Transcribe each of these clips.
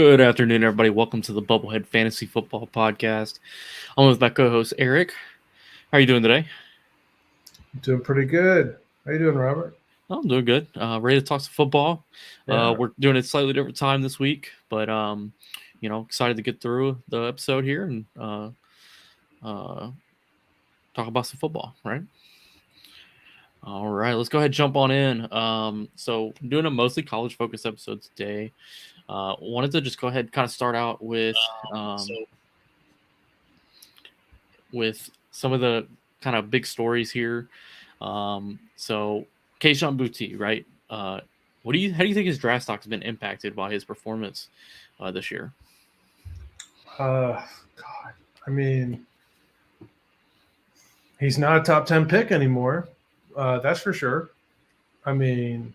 Good afternoon, everybody. Welcome to the Bubblehead Fantasy Football Podcast. I'm with my co-host Eric. How are you doing today? Doing pretty good. How you doing, Robert? I'm doing good. Ready to talk some football. Yeah. We're doing it slightly different time this week, but excited to get through the episode here and talk about some football. Right. All right, let's go ahead and jump on in. So I'm doing a mostly college-focused episode today. Wanted to just go ahead and kind of start out with some of the kind of big stories here. So Kayshon Boutte, right? How do you think his draft stock has been impacted by his performance this year? God. I mean, he's not a top 10 pick anymore. That's for sure. I mean,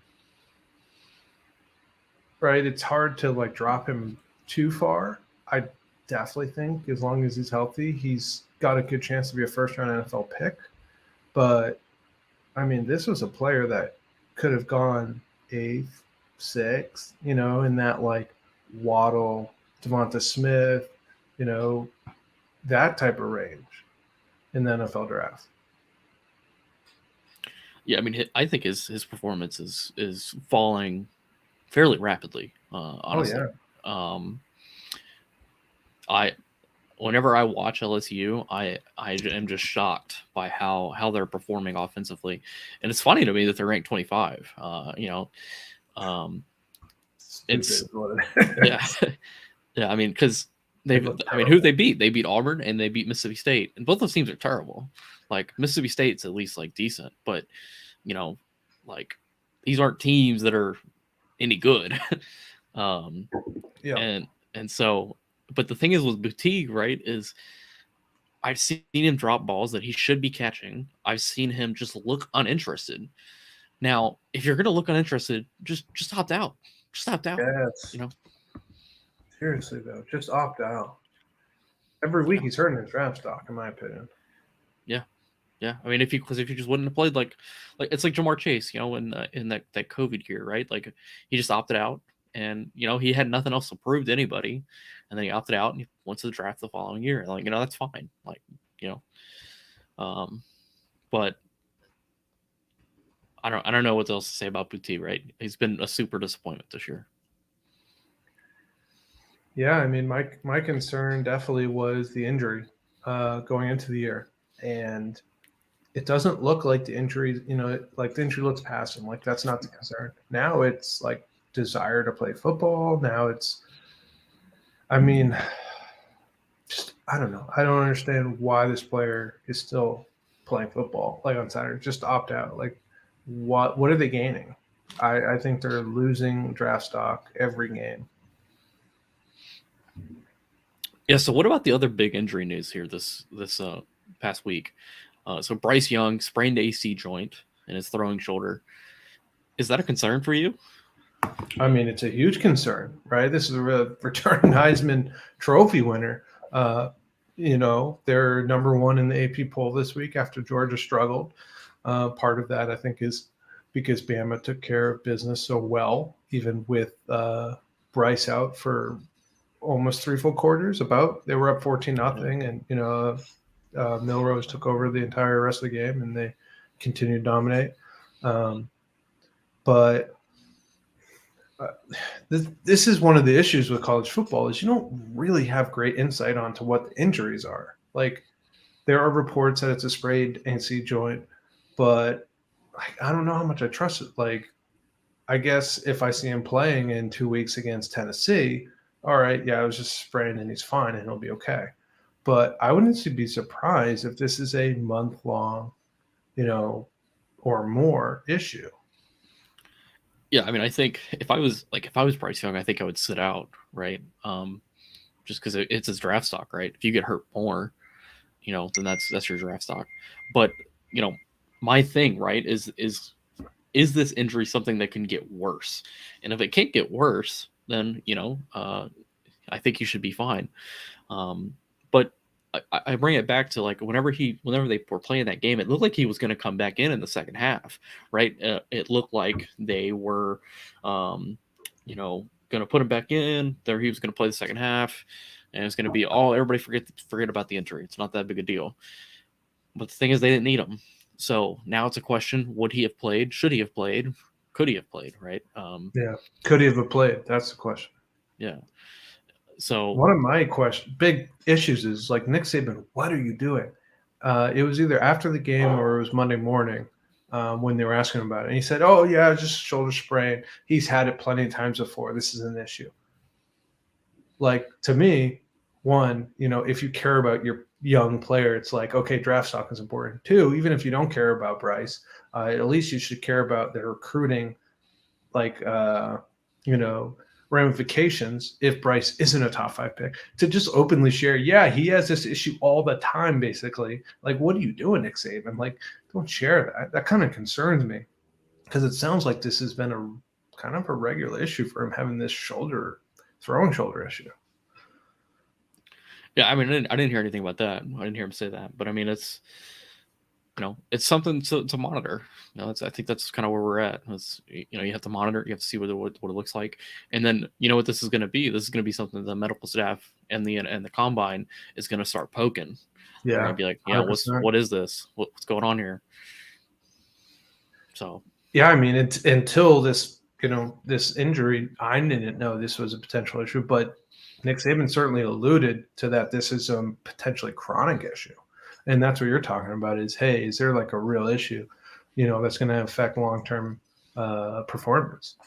right? It's hard to drop him too far. I definitely think as long as he's healthy, he's got a good chance to be a first-round NFL pick. But I mean, this was a player that could have gone 8th, 6th, in that Waddle, Devonta Smith, that type of range in the NFL draft. Yeah, I mean, I think his performance is falling fairly rapidly. Honestly, whenever I watch LSU, I am just shocked by how they're performing offensively, and it's funny to me that they're ranked 25. It's yeah, yeah. I mean, because who they beat? They beat Auburn and they beat Mississippi State, and both those teams are terrible. Like Mississippi State's at least decent, but these aren't teams that are any good. And so, but the thing is with Boutte, right, is I've seen him drop balls that he should be catching. I've seen him just look uninterested. Now, if you're going to look uninterested, just opt out. Just opt out. Yes. Seriously, though, just opt out. Every week he's hurting his draft stock, in my opinion. Yeah. I mean, if you just wouldn't have played like it's like Jamar Chase, in that COVID year, right? Like he just opted out, and he had nothing else to prove to anybody, and then he opted out and he went to the draft the following year. Like that's fine. But I don't know what else to say about Boutte, right? He's been a super disappointment this year. Yeah, I mean, my concern definitely was the injury going into the year, and it doesn't look like the injury, the injury looks past him. Like that's not the concern. Now it's desire to play football. Now it's, I mean, just I don't know. I don't understand why this player is still playing football on Saturday. Just opt out. What are they gaining? I think they're losing draft stock every game. Yeah. So what about the other big injury news here this past week? So Bryce Young sprained AC joint in his throwing shoulder. Is that a concern for you? I mean, it's a huge concern, right? This is a returning Heisman Trophy winner. They're number one in the AP poll this week after Georgia struggled. Part of that, I think, is because Bama took care of business so well, even with Bryce out for almost 3 full quarters. They were up 14-0, and Milrose took over the entire rest of the game, and they continued to dominate. But this is one of the issues with college football is you don't really have great insight onto what the injuries are. There are reports that it's a sprained AC joint, but I don't know how much I trust it. I guess if I see him playing in 2 weeks against Tennessee, all right, yeah, it was just sprained and he's fine and he'll be okay. But I wouldn't be surprised if this is a month-long, or more issue. Yeah, I mean, I think if I was Bryce Young, I think I would sit out, right? Just because it's his draft stock, right? If you get hurt more, then that's your draft stock. But my thing, right, is this injury something that can get worse? And if it can't get worse, then I think you should be fine. But I bring it back to whenever they were playing that game, it looked like he was going to come back in the second half, right? It looked like they were, going going to put him back in. There, he was going to play the second half, and it's going to be all everybody forget about the injury. It's not that big a deal. But the thing is, they didn't need him. So now it's a question: would he have played? Should he have played? Could he have played? Right? Yeah. Could he have played? That's the question. Yeah. So one of my big issues is like Nick Saban. What are you doing? It was either after the game or it was Monday morning when they were asking him about it. And he said, "Oh yeah, just shoulder sprain. He's had it plenty of times before. This is an issue." Like, to me, one, if you care about your young player, it's like, okay, draft stock is important. Two, even if you don't care about Bryce, at least you should care about the recruiting, like, ramifications if Bryce isn't a top 5 pick, to just openly share, yeah, he has this issue all the time, basically. Like, what are you doing, Nick Saban? Like, don't share that. That kind of concerns me, because it sounds like this has been a kind of a regular issue for him, having this throwing shoulder issue. Yeah, I mean, I didn't hear anything about that. I didn't hear him say that, but I mean, it's it's something to monitor. I think that's kind of where we're at. You have to monitor. You have to see what it looks like, and then what this is going to be. This is going to be something the medical staff and the combine is going to start poking. Yeah, they're going to be like, yeah, what is this? What's going on here? So yeah, I mean, until this this injury, I didn't know this was a potential issue, but Nick Saban certainly alluded to that this is a potentially chronic issue. And that's what you're talking about is, hey, is there like a real issue, that's going to affect long-term performance?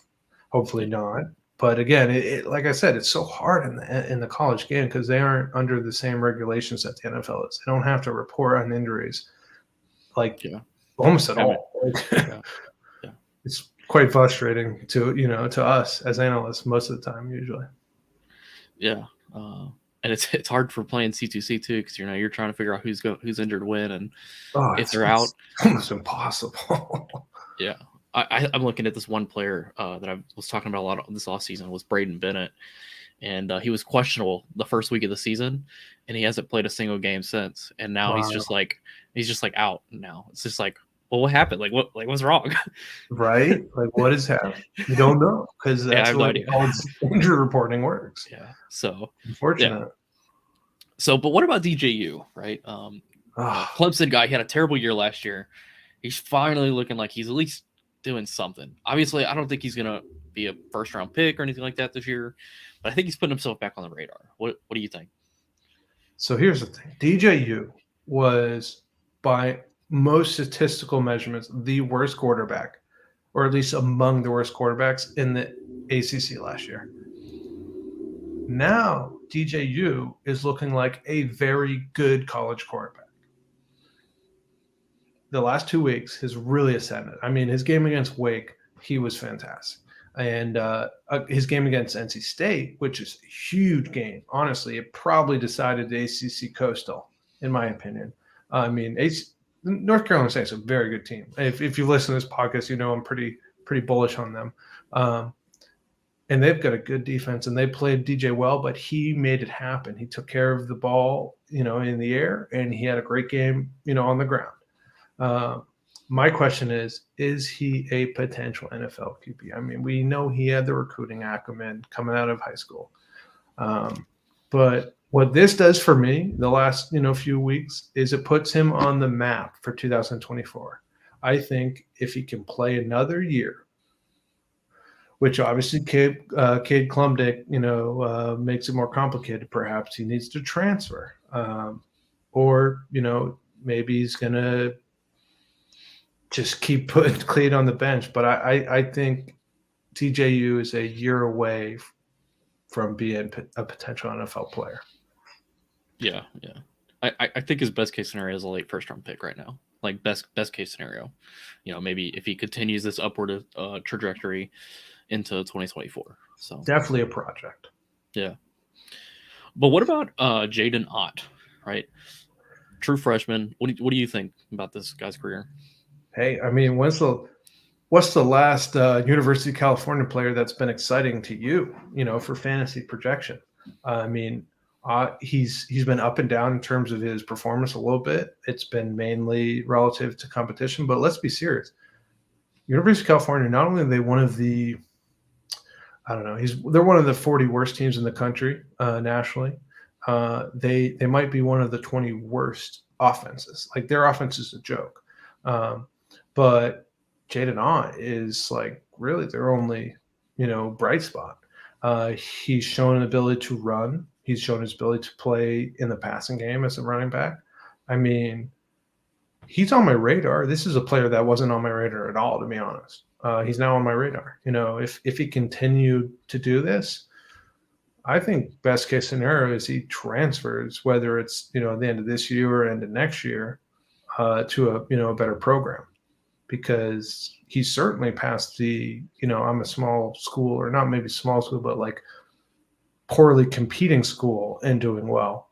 Hopefully not. But again, like I said, it's so hard in the college game because they aren't under the same regulations that the NFL is. They don't have to report on injuries almost at all. It's quite frustrating to us as analysts most of the time, usually. Yeah. And it's hard for playing C2C too, because you're trying to figure out who's injured when, and if they're out, it's almost impossible. Yeah, I'm looking at this one player that I was talking about a lot this offseason was Braden Bennett, and he was questionable the first week of the season, and he hasn't played a single game since, and now he's just like out now. It's just like, well, what happened? What's wrong? Right? Like, what is happening? You don't know, because that's the way injury reporting works. Yeah. So unfortunate. Yeah. So, but what about DJU, right? Clemson guy, he had a terrible year last year. He's finally looking like he's at least doing something. Obviously, I don't think he's going to be a first-round pick or anything like that this year, but I think he's putting himself back on the radar. What do you think? So here's the thing. DJU was, by most statistical measurements, the worst quarterback, or at least among the worst quarterbacks in the ACC last year. Now, DJU is looking like a very good college quarterback. The last 2 weeks has really ascended. I mean, his game against Wake, he was fantastic. And his game against NC State, which is a huge game. Honestly, it probably decided the ACC Coastal, in my opinion. I mean, North Carolina State is a very good team. If you listen to this podcast, I'm pretty bullish on them. And they've got a good defense, and they played DJ well, but he made it happen. He took care of the ball, in the air, and he had a great game, on the ground. My question is he a potential NFL QB? I mean, we know he had the recruiting acumen coming out of high school. But what this does for me the last, few weeks is it puts him on the map for 2024. I think if he can play another year, which obviously Cade Klumdick, makes it more complicated. Perhaps he needs to transfer, or maybe he's gonna just keep putting Cade on the bench. But I think TJU is a year away from being a potential NFL player. Yeah. I think his best case scenario is a late first round pick right now. Like best case scenario, maybe if he continues this upward trajectory into 2024. So definitely a project. Yeah. But what about Jaden Ott, right? True freshman. What do you think about this guy's career? Hey, I mean, what's the last University of California player that's been exciting to you, for fantasy projection? I mean, he's been up and down in terms of his performance a little bit. It's been mainly relative to competition, but let's be serious. University of California, not only are they one of the I don't know. They're one of the 40 worst teams in the country nationally. They might be one of the 20 worst offenses. Like their offense is a joke. But Jaden Ott is like really their only, bright spot. He's shown an ability to run. He's shown his ability to play in the passing game as a running back. I mean, he's on my radar. This is a player that wasn't on my radar at all, to be honest. He's now on my radar. If he continued to do this, I think best case scenario is he transfers, whether it's at the end of this year or end of next year, to a better program, because he's certainly past the I'm a small school, or not maybe small school, but like poorly competing school and doing well.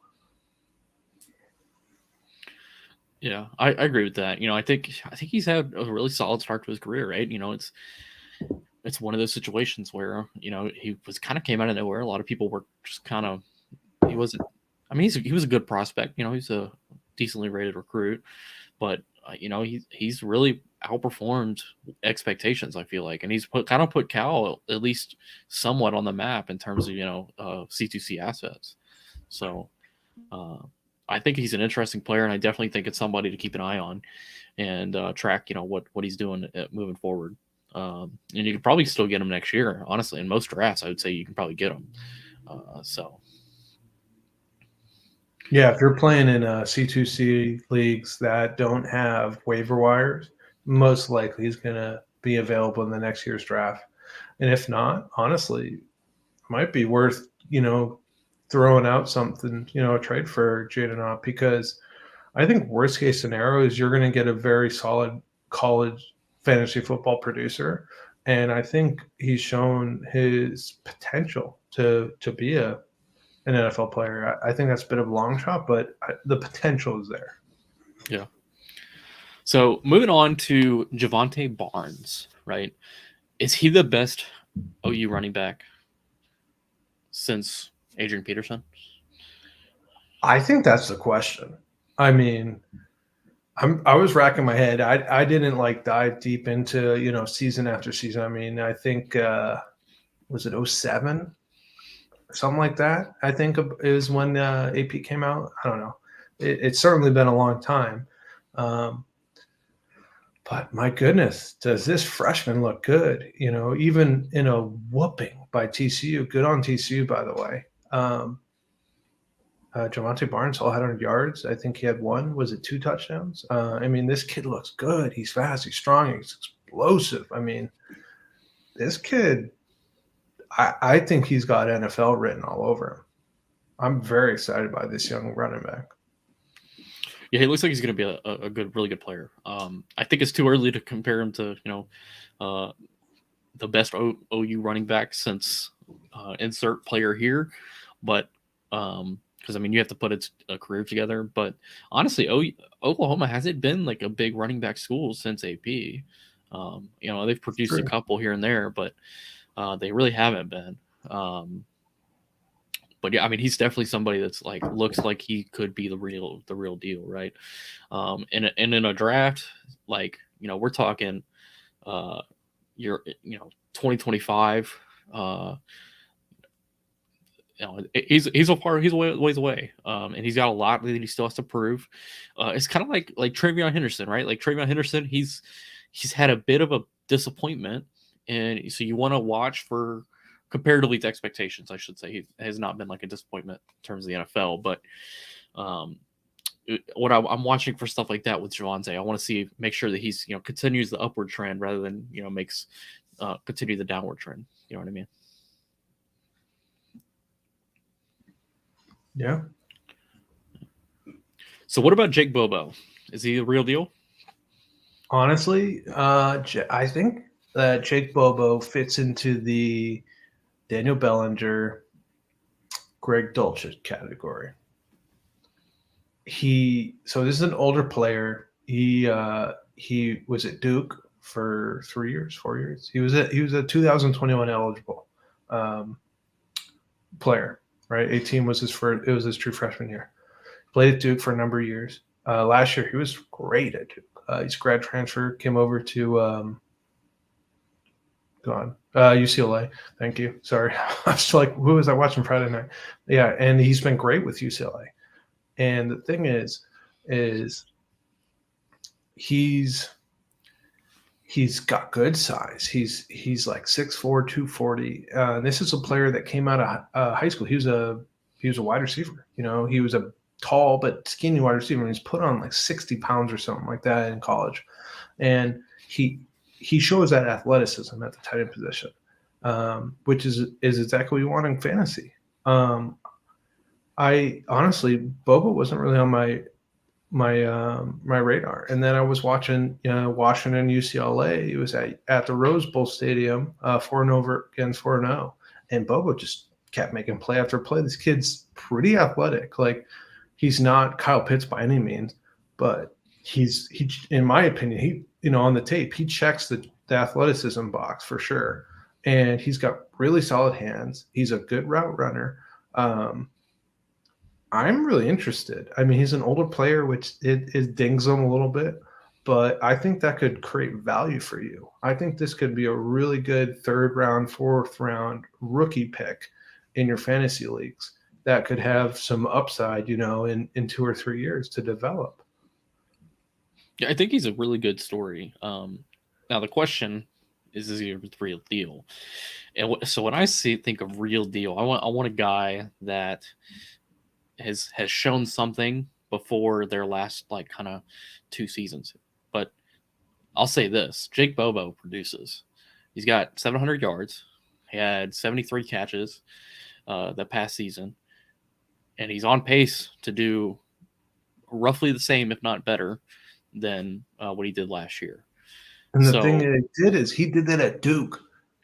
Yeah, I agree with that. I think he's had a really solid start to his career, right? It's one of those situations where he was kind of came out of nowhere. A lot of people were just kind of he wasn't. I mean, he was a good prospect. He's a decently rated recruit, but he's really outperformed expectations, I feel like, and he's put Cal at least somewhat on the map in terms of C2C assets. So I think he's an interesting player, and I definitely think it's somebody to keep an eye on and track what he's doing moving forward. And you can probably still get him next year, honestly. In most drafts, I would say you can probably get him. Yeah, if you're playing in C2C leagues that don't have waiver wires, most likely he's going to be available in the next year's draft. And if not, honestly, it might be worth, throwing out something, a trade for Jaden Ott, because I think worst case scenario is you're going to get a very solid college fantasy football producer. And I think he's shown his potential to be an NFL player. I think that's a bit of a long shot, but the potential is there. Yeah. So moving on to Javonte Barnes, right? Is he the best OU running back since Adrian Peterson? I think that's the question. I mean, I was racking my head. I didn't dive deep into season after season. I mean, I think was it 07? Something like that, I think, is when AP came out. I don't know. It's certainly been a long time. But my goodness, does this freshman look good? Even in a whooping by TCU. Good on TCU, by the way. Javonte Barnes, 100 yards. I think he had one. Was it 2 touchdowns? I mean, this kid looks good. He's fast. He's strong. He's explosive. I mean, this kid, I think he's got NFL written all over him. I'm very excited by this young running back. Yeah, he looks like he's going to be a good, really good player. I think it's too early to compare him to the best OU running back since insert player here, but because I mean you have to put a career together. But honestly, Oklahoma hasn't been like a big running back school since AP. They've produced a couple here and there, but they really haven't been. But yeah, I mean, he's definitely somebody that's looks like he could be the real deal, right? And in a draft, we're talking, 2025. He's a ways away, and he's got a lot that he still has to prove. It's kind of like Travion Henderson, right? Like Travion Henderson, he's had a bit of a disappointment, and so you want to watch for. Comparatively to expectations, I should say, he has not been like a disappointment in terms of the NFL. But what I'm watching for stuff like that with Javonte, I want to make sure that he's continues the upward trend rather than makes continue the downward trend. You know what I mean? Yeah. So what about Jake Bobo? Is he the real deal? Honestly, I think that Jake Bobo fits into the Daniel Bellinger, Greg Dulcich category. So this is an older player. He was at Duke for 4 years. He was a 2021 eligible player, right? 18 was it was his true freshman year. Played at Duke for a number of years. Last year he was great at Duke. He's grad transfer, came over to Gone. UCLA. Thank you. Sorry. I was like, who was I watching Friday night? Yeah, and he's been great with UCLA. And the thing is he's got good size. He's like 6'4", 240. This is a player that came out of high school. He was a wide receiver. You know, he was a tall but skinny wide receiver. And he's put on like 60 pounds or something like that in college, and he shows that athleticism at the tight end position, which is exactly what you want in fantasy. I honestly, Bobo wasn't really on my radar, and then I was watching Washington UCLA. It was at the Rose Bowl Stadium, 4-0 against 4-0, and Bobo just kept making play after play. This kid's pretty athletic. Like, he's not Kyle Pitts by any means, but he in my opinion, on the tape, he checks the athleticism box for sure, and he's got really solid hands. He's a good route runner. I'm really interested. I mean, he's an older player, which it dings him a little bit, but I think that could create value for you. I think this could be a really good 3rd round, 4th round rookie pick in your fantasy leagues that could have some upside, in 2 or 3 years to develop. Yeah, I think he's a really good story. Now the question is he a real deal? And so when I think of real deal, I want a guy that has shown something before their last like kind of 2 seasons. But I'll say this: Jake Bobo produces. He's got 700 yards. He had 73 catches the past season, and he's on pace to do roughly the same, if not better, than what he did last year. And the thing that he did is he did that at Duke.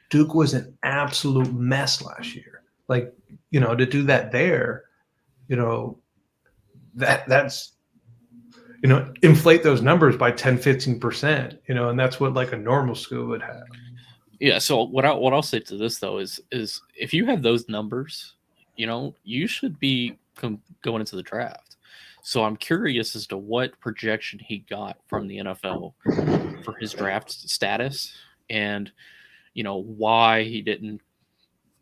Duke was an absolute mess last year. Like, to do that there, that's inflate those numbers by 10-15%, and that's what like a normal school would have. Yeah. So what I'll say to this though is if you have those numbers, you should be going into the draft. So I'm curious as to what projection he got from the NFL for his draft status, and why he didn't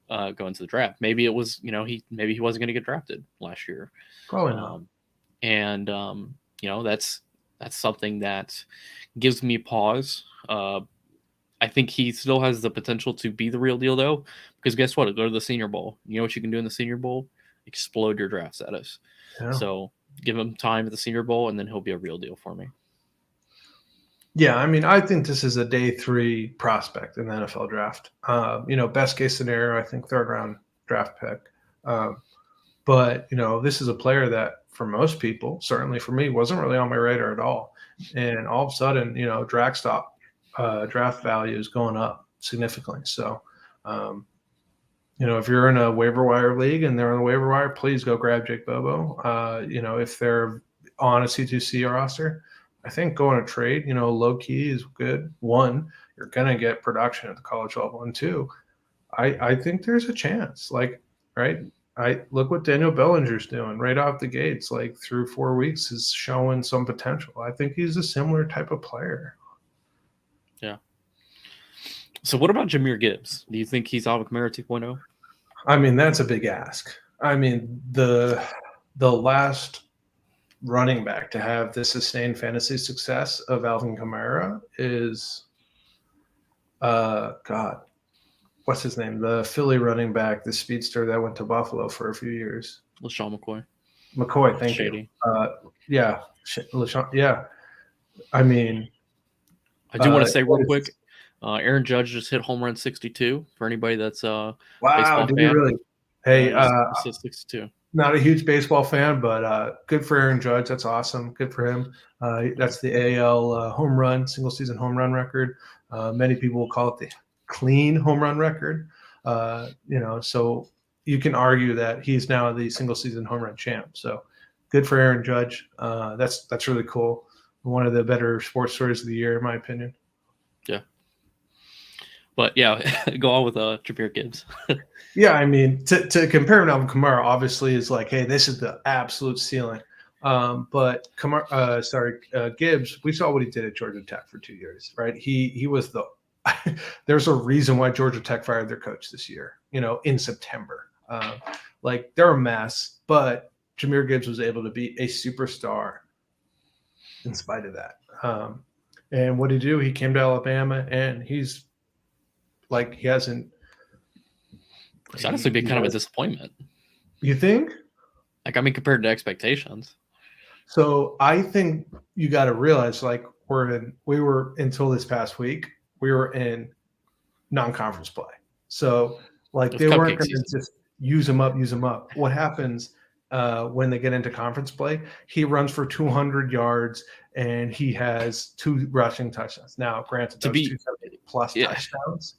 go into the draft. Maybe it was maybe he wasn't going to get drafted last year. Probably not. And that's something that gives me pause. I think he still has the potential to be the real deal though, because guess what? Go to the Senior Bowl. You know what you can do in the Senior Bowl? Explode your draft status. Yeah. So give him time at the Senior Bowl, and then he'll be a real deal for me. Yeah, I mean, I think this is a day 3 prospect in the NFL draft. Best case scenario, I think 3rd round draft pick. But this is a player that for most people, certainly for me, wasn't really on my radar at all. And all of a sudden, draft value is going up significantly. So, if you're in a waiver wire league and they're on the waiver wire, please go grab Jake Bobo. If they're on a C2C roster, I think going to trade, low key is good. 1, you're going to get production at the college level. And 2, I think there's a chance. Like, right? I look what Daniel Bellinger's doing right off the gates, like through 4 weeks is showing some potential. I think he's a similar type of player. Yeah. So what about Jahmyr Gibbs? Do you think he's Alvin Kamara 2.0? I mean, that's a big ask. I mean, the last running back to have the sustained fantasy success of Alvin Kamara is God. What's his name? The Philly running back, the speedster that went to Buffalo for a few years. LaShawn McCoy. McCoy, thank you. Yeah. LaShawn, yeah. I mean, I do want to say real quick, Aaron Judge just hit home run 62 for anybody that's wow, baseball did fan. he really? Hey, 62. Not a huge baseball fan, but good for Aaron Judge. That's awesome. Good for him. That's the AL home run, single season home run record. Many people will call it the clean home run record. So you can argue that he's now the single season home run champ. So good for Aaron Judge. That's really cool. One of the better sports stories of the year, in my opinion. Yeah. But yeah, go on with Jahmyr Gibbs. Yeah, I mean, to compare him to Alvin Kamara, obviously is like, hey, this is the absolute ceiling. But Gibbs, we saw what he did at Georgia Tech for 2 years, right? He was the there's a reason why Georgia Tech fired their coach this year, in September. Like, they're a mess, but Jahmyr Gibbs was able to be a superstar in spite of that. And what did he do? He came to Alabama, and he's like, he hasn't. It's honestly been kind of a disappointment. You think? Like, I mean, compared to expectations. So I think you got to realize, like, we were until this past week, we were in non-conference play. So, like, they weren't going to just use them up. What happens when they get into conference play? He runs for 200 yards and he has 2 rushing touchdowns. Now, granted, those 270-plus touchdowns.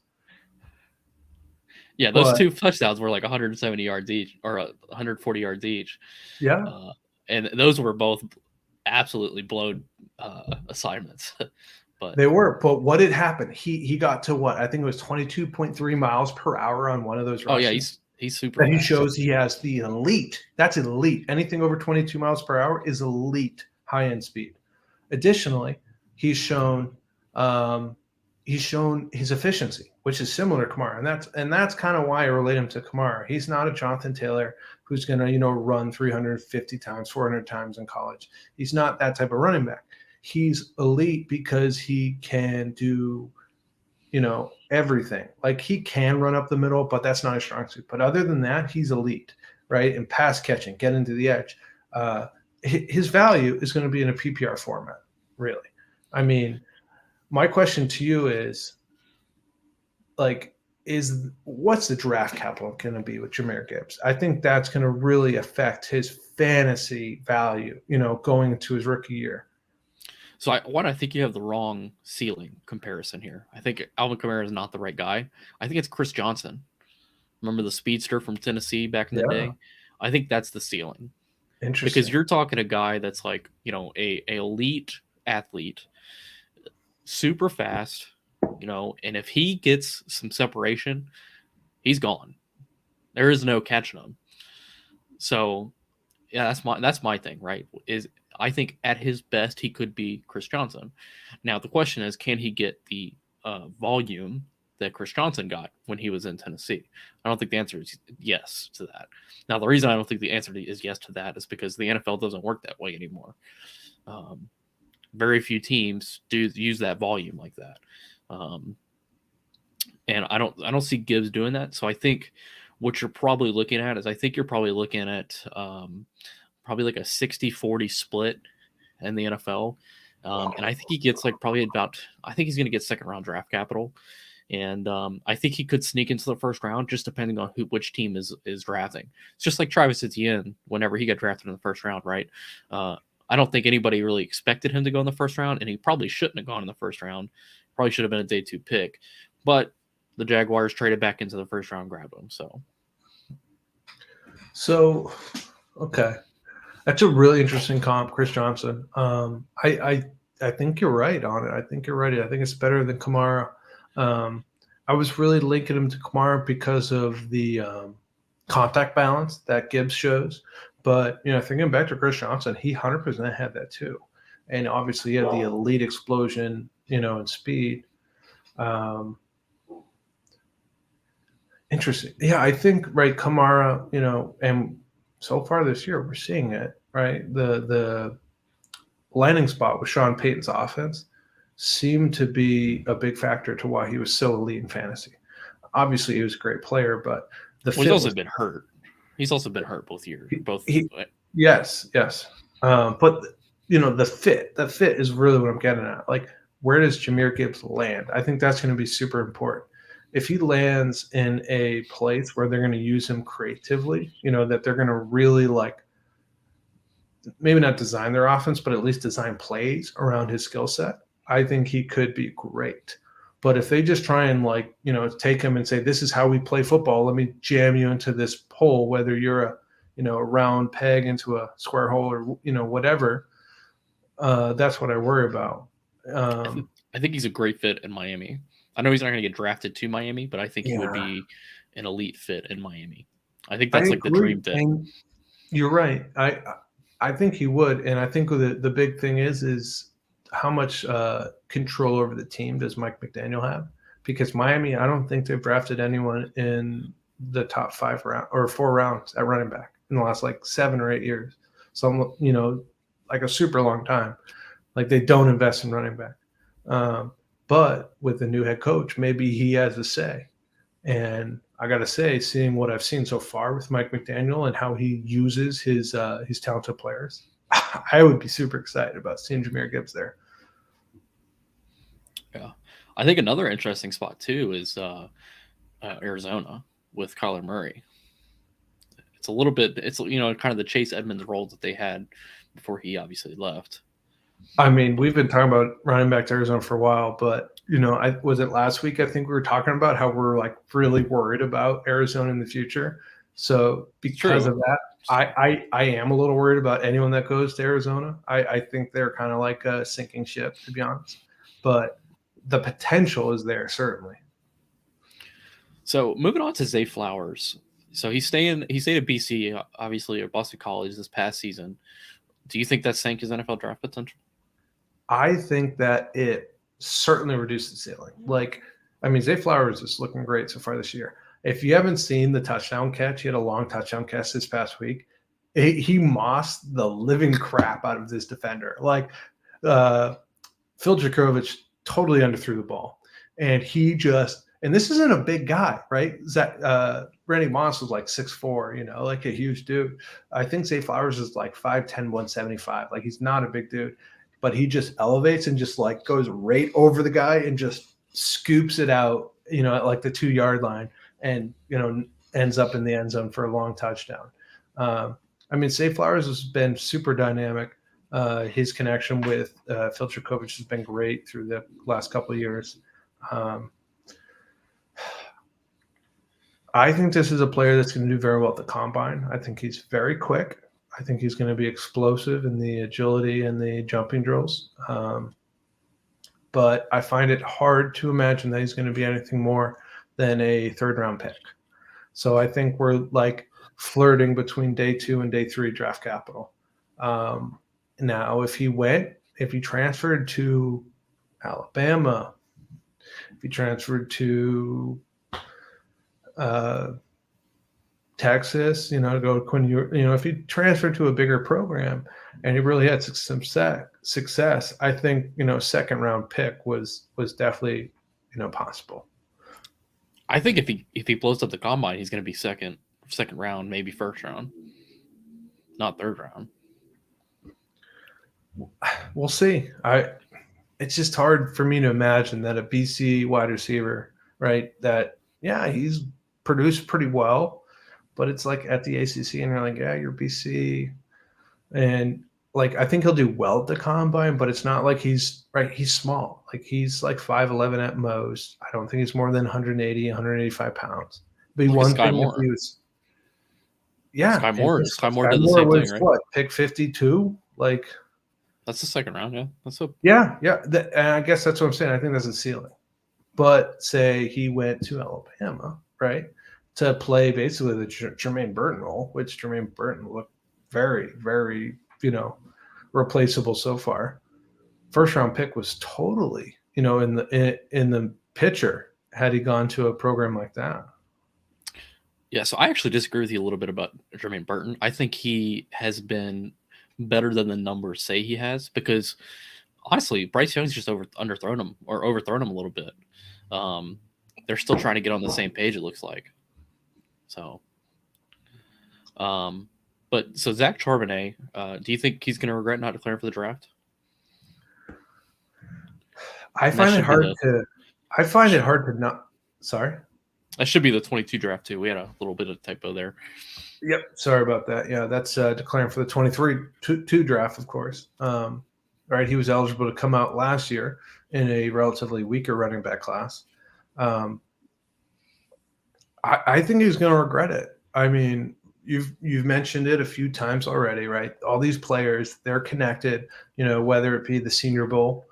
Yeah, those 2 touchdowns were like 170 yards each, or 140 yards each. Yeah. And those were both absolutely blown assignments. But they were. But what had happened? He got to what? I think it was 22.3 miles per hour on one of those rushes. Oh, yeah, he's super fast. He shows he has the elite. That's elite. Anything over 22 miles per hour is elite high-end speed. Additionally, he's shown his efficiency, which is similar to Kamara, and that's kind of why I relate him to Kamara. He's not a Jonathan Taylor who's going to run 350 times, 400 times in college. He's not that type of running back. He's elite because he can do everything. Like, he can run up the middle, but that's not his strong suit. But other than that, he's elite, right? And pass catching, get into the edge. His value is going to be in a PPR format, really. I mean, my question to you is, like, what's the draft capital going to be with Jahmyr Gibbs? I think that's going to really affect his fantasy value, going into his rookie year. So I think you have the wrong ceiling comparison here. I think Alvin Kamara is not the right guy. I think it's Chris Johnson. Remember the speedster from Tennessee back in the day? I think that's the ceiling. Interesting. Because you're talking a guy that's like, a elite athlete, super fast, and if he gets some separation, he's gone. There is no catching him. So, yeah, that's my thing, right? I think at his best he could be Chris Johnson. Now the question is, can he get the volume that Chris Johnson got when he was in Tennessee? I don't think the answer is yes to that. Now the reason I don't think the answer is yes to that is because the NFL doesn't work that way anymore. Very few teams do use that volume like that. And I don't see Gibbs doing that. So I think what you're probably looking at is probably like a 60-40 split in the NFL. And I think he gets I think he's going to get second round draft capital. And I think he could sneak into the first round just depending on which team is drafting. It's just like Travis Etienne whenever he got drafted in the first round, right? I don't think anybody really expected him to go in the first round, and he probably shouldn't have gone in the first round. Probably should have been a day 2 pick. But the Jaguars traded back into the first round, grabbed him. So, okay. That's a really interesting comp, Chris Johnson. I think you're right on it. I think you're right. I think it's better than Kamara. I was really linking him to Kamara because of the contact balance that Gibbs shows. But, thinking back to Chris Johnson, he 100% had that too. And obviously he had the elite explosion, in speed. Interesting. Yeah, I think, right, Kamara, and so far this year we're seeing it, right? The landing spot with Sean Payton's offense seemed to be a big factor to why he was so elite in fantasy. Obviously, he was a great player, but he's also been hurt. He's also been hurt both years. Yes. But the fit is really what I'm getting at. Like, where does Jahmyr Gibbs land? I think that's going to be super important. If he lands in a place where they're going to use him creatively, that they're going to really maybe not design their offense, but at least design plays around his skill set, I think he could be great. But if they just try and take him and say, this is how we play football, let me jam you into this hole, whether you're a round peg into a square hole or, whatever, that's what I worry about. I think he's a great fit in Miami. I know he's not going to get drafted to Miami, but I think he would be an elite fit in Miami. I think that's the dream fit. And you're right. I think he would. And I think the big thing is how much control over the team does Mike McDaniel have? because Miami, I don't think they've drafted anyone in the top 4 rounds at running back in the last like 7 or 8 years. So, like a super long time. Like they don't invest in running back. But with the new head coach, maybe he has a say. And I got to say, seeing what I've seen so far with Mike McDaniel and how he uses his talented players, I would be super excited about seeing Jahmyr Gibbs there. Yeah, I think another interesting spot too is Arizona with Kyler Murray. It's a little bit, it's kind of the Chase Edmonds role that they had before he obviously left. I mean, we've been talking about running back to Arizona for a while, but was it last week? I think we were talking about how we're like really worried about Arizona in the future. So because of that, I am a little worried about anyone that goes to Arizona. I think they're kind of like a sinking ship, to be honest. But the potential is there, certainly. So moving on to Zay Flowers. So he stayed at BC, obviously, or Boston College this past season. Do you think that sank his NFL draft potential? I think that it certainly reduced the ceiling. Like, I mean, Zay Flowers is looking great so far this year. If you haven't seen the touchdown catch, he had a long touchdown catch this past week. He mossed the living crap out of this defender. Like, Phil Jakovich totally underthrew the ball. And and this isn't a big guy, right? Randy Moss was like 6'4", like a huge dude. I think Zay Flowers is like 5'10", 175. Like, he's not a big dude. But he just elevates and just like goes right over the guy and just scoops it out, at like the 2-yard line and, ends up in the end zone for a long touchdown. I mean, Zay Flowers has been super dynamic. His connection with Phil Jakovich has been great through the last couple of years. I think this is a player that's going to do very well at the combine. I think he's very quick. I think he's going to be explosive in the agility and the jumping drills. But I find it hard to imagine that he's going to be anything more than a 3rd-round pick. So I think we're like flirting between day 2 and day 3 draft capital. Now, if he transferred to Alabama, if he transferred to Texas, go to Quinn, if he transferred to a bigger program and he really had some success, I think, 2nd-round pick was definitely, possible. I think if he blows up the combine, he's going to be second round, maybe 1st round, not 3rd round. We'll see. It's just hard for me to imagine that a BC wide receiver, right, that, he's produced pretty well, but it's like at the ACC and you're like, yeah, you're BC. And like, I think he'll do well at the combine, but it's not like he's small. Like, he's like 5'11" at most. I don't think he's more than 180, 185 pounds. Be one thing if he was. Yeah. Sky Moore did the same thing, right? What, pick 52? Like, that's the 2nd round, yeah. Yeah. And I guess that's what I'm saying. I think that's a ceiling. But say he went to Alabama, right, to play basically the Jermaine Burton role, which Jermaine Burton looked very, very, replaceable so far. 1st-round pick was totally, in the picture had he gone to a program like that. Yeah, so I actually disagree with you a little bit about Jermaine Burton. I think he has been better than the numbers say he has, because honestly, Bryce Young's just overthrown him a little bit. They're still trying to get on the same page, it looks like. So, so Zach Charbonnet, do you think he's going to regret not declaring for the draft? I find it hard to not. Sorry, that should be the 22 draft too. We had a little bit of typo there. Yep, sorry about that. Yeah, that's declaring for the 23 draft, of course. Right, he was eligible to come out last year in a relatively weaker running back class. I think he's going to regret it. I mean, you've mentioned it a few times already, right? All these players, they're connected, whether it be the Senior Bowl,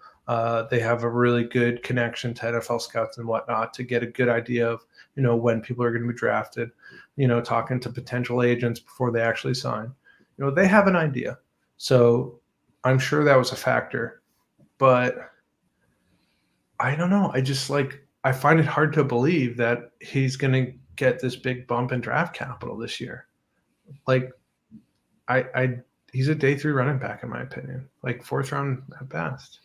they have a really good connection to NFL scouts and whatnot to get a good idea of, when people are going to be drafted, talking to potential agents before they actually sign. They have an idea. So I'm sure that was a factor. But I don't know. I just I find it hard to believe that he's going to get this big bump in draft capital this year. Like, he's a day 3 running back in my opinion. Like 4th round at best.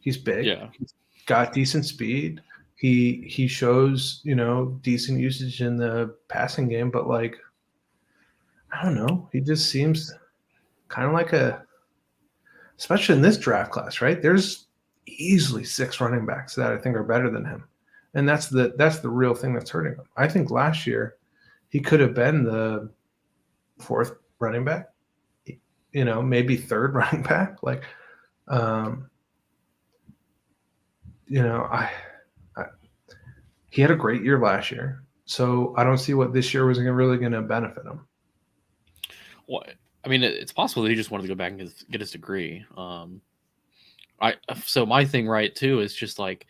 He's big. Yeah. He's got decent speed. He shows, decent usage in the passing game, but like, I don't know. He just seems kind of like especially in this draft class, right? There's easily 6 running backs that I think are better than him. And that's the real thing that's hurting him. I think last year he could have been the 4th running back, maybe 3rd running back. Like, he had a great year last year. So I don't see what this year was really going to benefit him. Well, I mean, it's possible that he just wanted to go back and get his degree. So my thing, right, too, is just like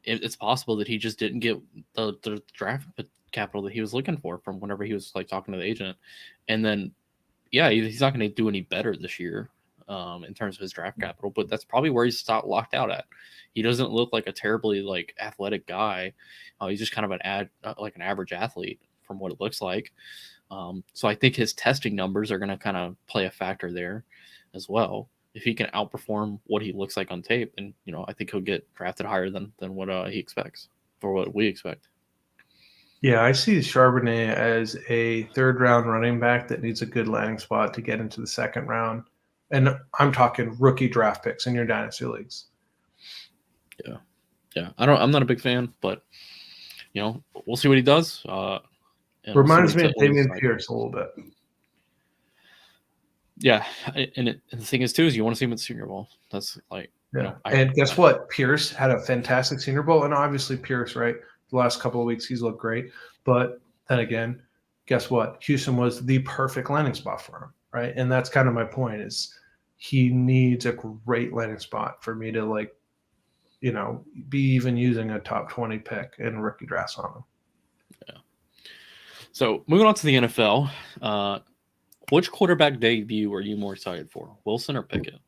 it's possible that he just didn't get the draft capital that he was looking for from whenever he was like talking to the agent, and then he's not going to do any better this year in terms of his draft capital. But that's probably where he's locked out at. He doesn't look like a terribly like athletic guy. He's just kind of an average athlete from what it looks like. So I think his testing numbers are going to kind of play a factor there as well. If he can outperform what he looks like on tape, and I think he'll get drafted higher than what he expects, for what we expect. Yeah, I see Charbonnet as a 3rd round running back that needs a good landing spot to get into the 2nd round. And I'm talking rookie draft picks in your dynasty leagues. Yeah. I'm not a big fan, but we'll see what he does. Reminds me of Damian Pierce a little bit. Yeah, and the thing is too is you want to see him at the Senior Bowl. That's like, and guess what? Pierce had a fantastic Senior Bowl, and obviously Pierce, right? The last couple of weeks he's looked great, but then again, guess what? Houston was the perfect landing spot for him, right? And that's kind of my point: is he needs a great landing spot for me to be even using a top 20 pick in rookie drafts on him. Yeah. So moving on to the NFL. Which quarterback debut are you more excited for, Wilson or Pickett?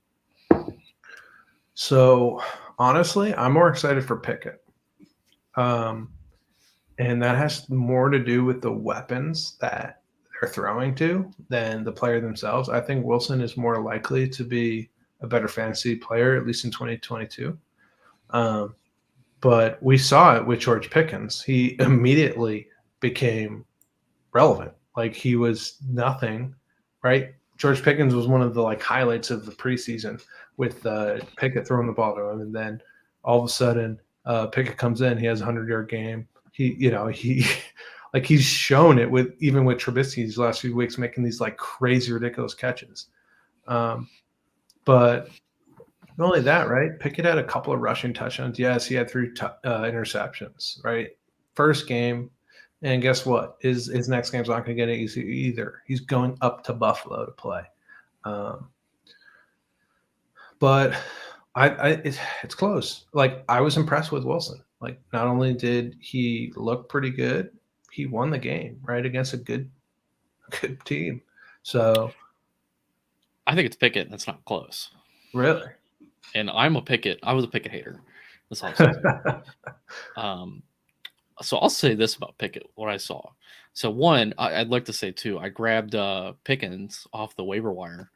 So honestly, I'm more excited for Pickett. And that has more to do with the weapons that they're throwing to than the player themselves. I think Wilson is more likely to be a better fantasy player, at least in 2022. But we saw it with George Pickens. He immediately became relevant. Like, he was nothing, right? George Pickens was one of the highlights of the preseason with Pickett throwing the ball to him, and then all of a sudden Pickett comes in. He has a 100-yard game. He's shown it with Trubisky these last few weeks, making these crazy, ridiculous catches. But not only that, right? Pickett had a couple of rushing touchdowns. Yes, he had 3 interceptions, right? First game. And guess what? His next game's not going to get it easy either. He's going up to Buffalo to play. But it's close. I was impressed with Wilson. Not only did he look pretty good, he won the game, right, against a good team. So I think it's Pickett. That's not close. Really? And I was a Pickett hater this offseason. So I'll say this about Pickett, what I saw. So one, I'd like to say too, I grabbed Pickens off the waiver wire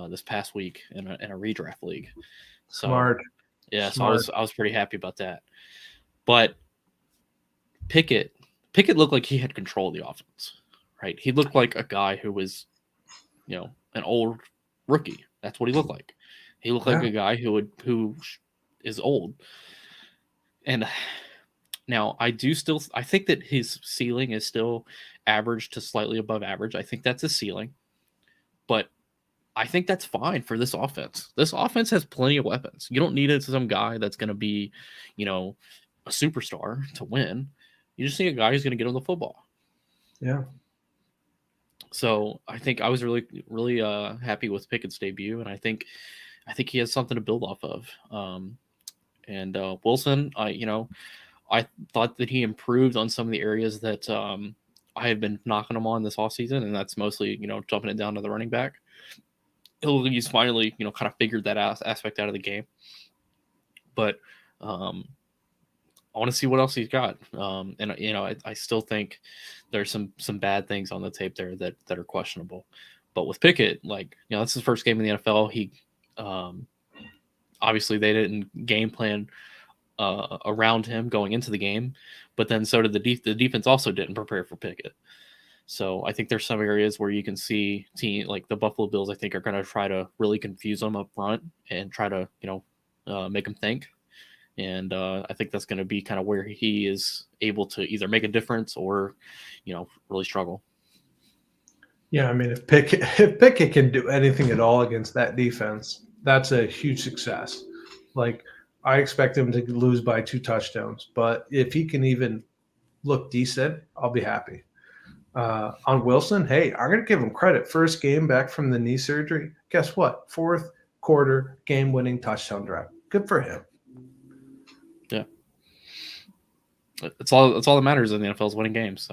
this past week in a redraft league. So, Smart. Yeah, Smart. so I was pretty happy about that. But Pickett looked like he had control of the offense, right? He looked like a guy who was, an old rookie. That's what he looked like. He looked like a guy who is old. And now I think that his ceiling is still average to slightly above average. I think that's a ceiling, but I think that's fine for this offense. This offense has plenty of weapons. You don't need some guy that's going to be, a superstar to win. You just need a guy who's going to get him the football. Yeah. So I think I was really, really happy with Pickett's debut, and I think he has something to build off of. And Wilson, I thought that he improved on some of the areas that I have been knocking him on this offseason, and that's mostly, jumping it down to the running back. He's finally, kind of figured that aspect out of the game. But want to see what else he's got. And you know, I still think there's some bad things on the tape there that are questionable. But with Pickett, like, you know, that's his first game in the NFL. He obviously they didn't game plan around him going into the game, but then so did the defense also didn't prepare for Pickett. So I think there's some areas where you can see like the Buffalo Bills, I think, are going to try to really confuse him up front and try to, you know, make him think. And I think that's going to be kind of where he is able to either make a difference or, you know, really struggle. Yeah, I mean, if Pickett can do anything at all against that defense, that's a huge success. Like, I expect him to lose by 2 touchdowns, but if he can even look decent, I'll be happy. On Wilson, hey, I'm going to give him credit. First game back from the knee surgery. Guess what? 4th quarter game-winning touchdown drive. Good for him. Yeah, it's all that matters in the NFL is winning games.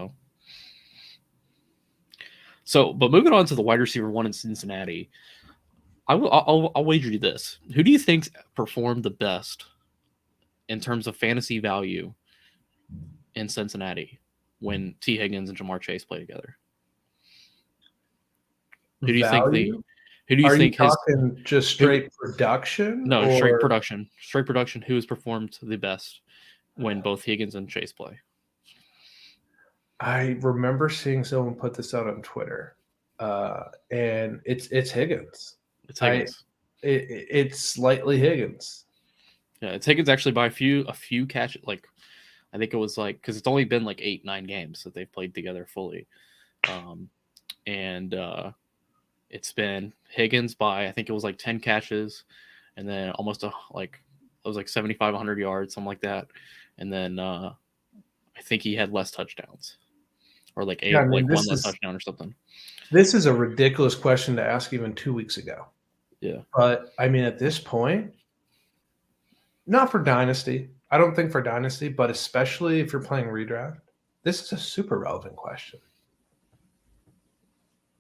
So, but moving on to the wide receiver one in Cincinnati, I'll wager you this: who do you think performed the best in terms of fantasy value in Cincinnati when T. Higgins and Jamar Chase play together? Who do you Value? think who do you Are think you his talking just straight production? no or straight production? Who has performed the best when both Higgins and Chase play? I remember seeing someone put this out on Twitter, and it's Higgins. It's Higgins. It's slightly Higgins. Yeah, it's Higgins actually by a few catches. Like, I think it was like, because it's only been like 8-9 games that they've played together fully, and it's been Higgins by, I think it was like 10 catches, and then almost like it was like 7,500 yards, something like that, and then I think he had less touchdowns, or like one less touchdown or something. This is a ridiculous question to ask even 2 weeks ago. Yeah, but I mean, at this point, not for Dynasty. I don't think for Dynasty, but especially if you're playing redraft, this is a super relevant question.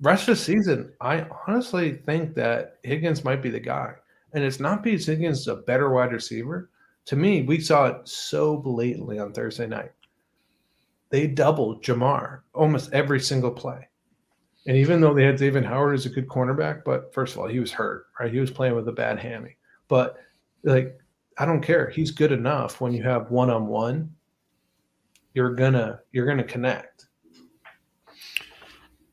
Rest of the season, I honestly think that Higgins might be the guy. And it's not because Higgins is a better wide receiver. To me, we saw it so blatantly on Thursday night. They doubled Jamar almost every single play. And even though they had David Howard as a good cornerback, but first of all, he was hurt, right? He was playing with a bad hammy. But, like, I don't care. He's good enough when you have one-on-one. You're gonna connect.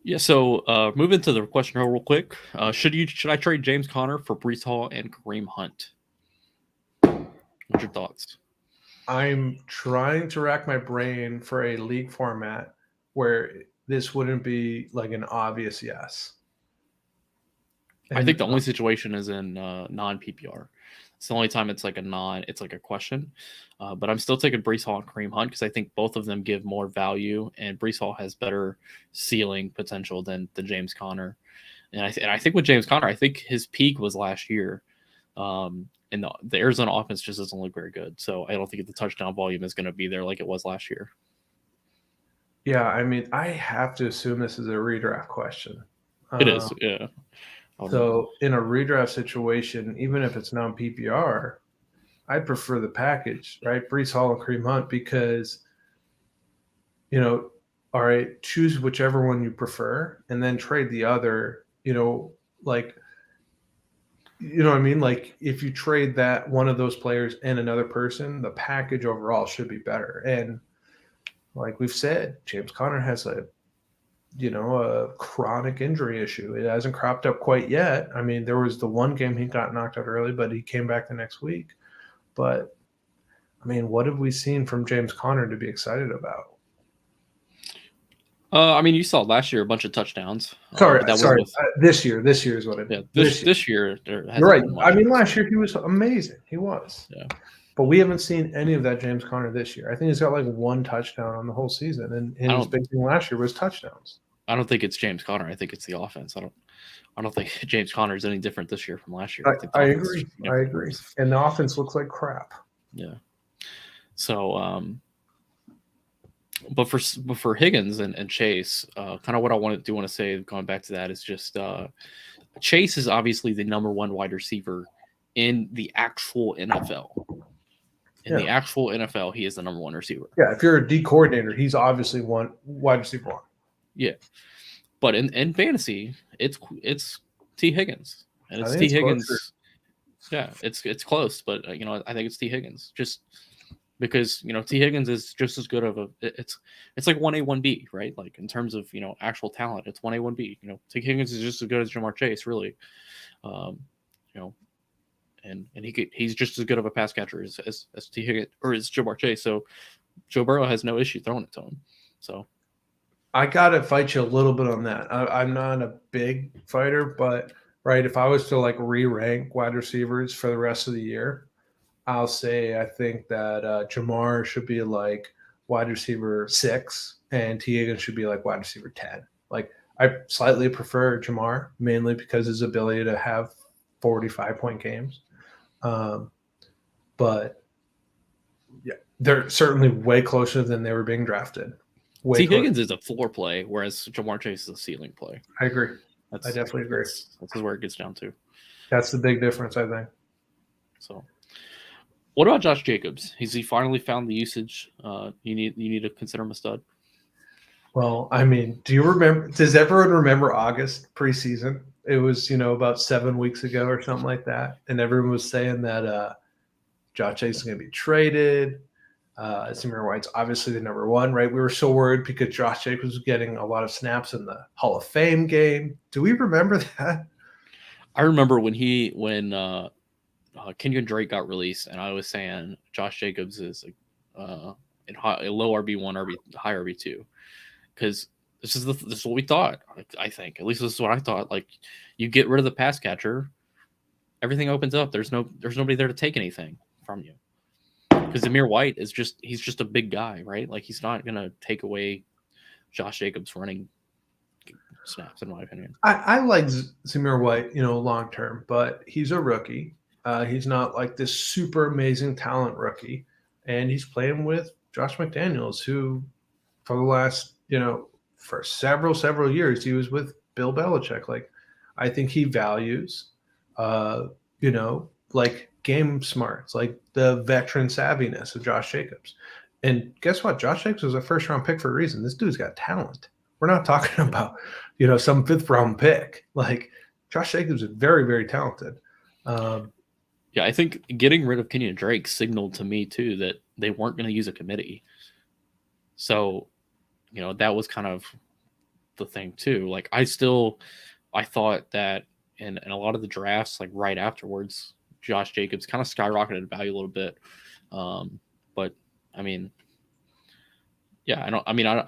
Yeah. So moving to the question real quick, should I trade James Conner for Breece Hall and Kareem Hunt? What's your thoughts? I'm trying to rack my brain for a league format where this wouldn't be like an obvious yes. I think the only situation is in non-PPR. It's the only time it's like a question. But I'm still taking Breece Hall and Kareem Hunt because I think both of them give more value, and Breece Hall has better ceiling potential than James Conner. And I think with James Conner, I think his peak was last year. And the Arizona offense just doesn't look very good. So I don't think the touchdown volume is going to be there like it was last year. Yeah, I mean, I have to assume this is a redraft question. It is, yeah. So in a redraft situation, even if it's non-PPR, I'd prefer the package, right? Breece Hall and Kareem Hunt because, all right, choose whichever one you prefer and then trade the other, like, you know what I mean? Like, if you trade that one of those players and another person, the package overall should be better. And like we've said, James Conner has a chronic injury issue. It hasn't cropped up quite yet. I mean, there was the one game he got knocked out early, but he came back the next week. But, I mean, what have we seen from James Conner to be excited about? I mean, you saw last year a bunch of touchdowns. Sorry. This year is what I mean. Yeah, this year there hasn't You're right. been much. I mean, last year he was amazing. He was. Yeah. But we haven't seen any of that James Conner this year. I think he's got like one touchdown on the whole season, and his big thing last year was touchdowns. I don't think it's James Conner. I think it's the offense. I don't think James Conner is any different this year from last year. I agree. I agree. And the offense looks like crap. Yeah. So, but for Higgins and Chase, kind of what I want to say, going back to that, is just Chase is obviously the number one wide receiver in the actual NFL. In the actual NFL, he is the number one receiver. Yeah, if you're a D coordinator, he's obviously one wide receiver one. Yeah, but in fantasy, it's T Higgins, and it's T Higgins. Closer. Yeah, it's close, but I think it's T Higgins just because T Higgins is just as good of a it's like 1A 1B, right? Like in terms of actual talent, it's 1A 1B. T Higgins is just as good as Jamar Chase, really. And he's just as good of a pass catcher as T Higgins or as Jamar Chase. So Joe Burrow has no issue throwing it to him. So I gotta fight you a little bit on that. I'm not a big fighter, but right, if I was to like re-rank wide receivers for the rest of the year, I'll say I think that Jamar should be like wide receiver 6, and T Higgins should be like wide receiver 10. Like I slightly prefer Jamar mainly because his ability to have 45-point games. But yeah, they're certainly way closer than they were being drafted. T Higgins is a floor play, whereas Jamar Chase is a ceiling play. I agree. I definitely agree. That's where it gets down to. That's the big difference, I think. So, what about Josh Jacobs? Has he finally found the usage you need to consider him a stud? Well, I mean, does everyone remember August preseason? It was, about 7 weeks ago or something like that. And everyone was saying that Josh Chase is going to be traded. Zamir White's obviously the number one, right? We were so worried because Josh Jacobs was getting a lot of snaps in the Hall of Fame game. Do we remember that? I remember when Kenyon Drake got released, and I was saying Josh Jacobs is a low RB1, high RB2, because this is what we thought. I think at least this is what I thought. Like, you get rid of the pass catcher, everything opens up. There's nobody there to take anything from you. Because Zamir White he's just a big guy, right? Like, he's not gonna take away Josh Jacobs running snaps, in my opinion. I like Zamir White, long term, but he's a rookie. He's not like this super amazing talent rookie, and he's playing with Josh McDaniels, who for the last for several years he was with Bill Belichick. Like, I think he values, like game smarts, like the veteran savviness of Josh Jacobs. And guess what? Josh Jacobs was a first-round pick for a reason. This dude's got talent. We're not talking about, some 5th-round pick. Like, Josh Jacobs is very, very talented. Yeah, I think getting rid of Kenyon Drake signaled to me, too, that they weren't going to use a committee. So, that was kind of the thing, too. Like, I thought that in a lot of the drafts, like, right afterwards, Josh Jacobs kind of skyrocketed in value a little bit. But I mean, yeah, I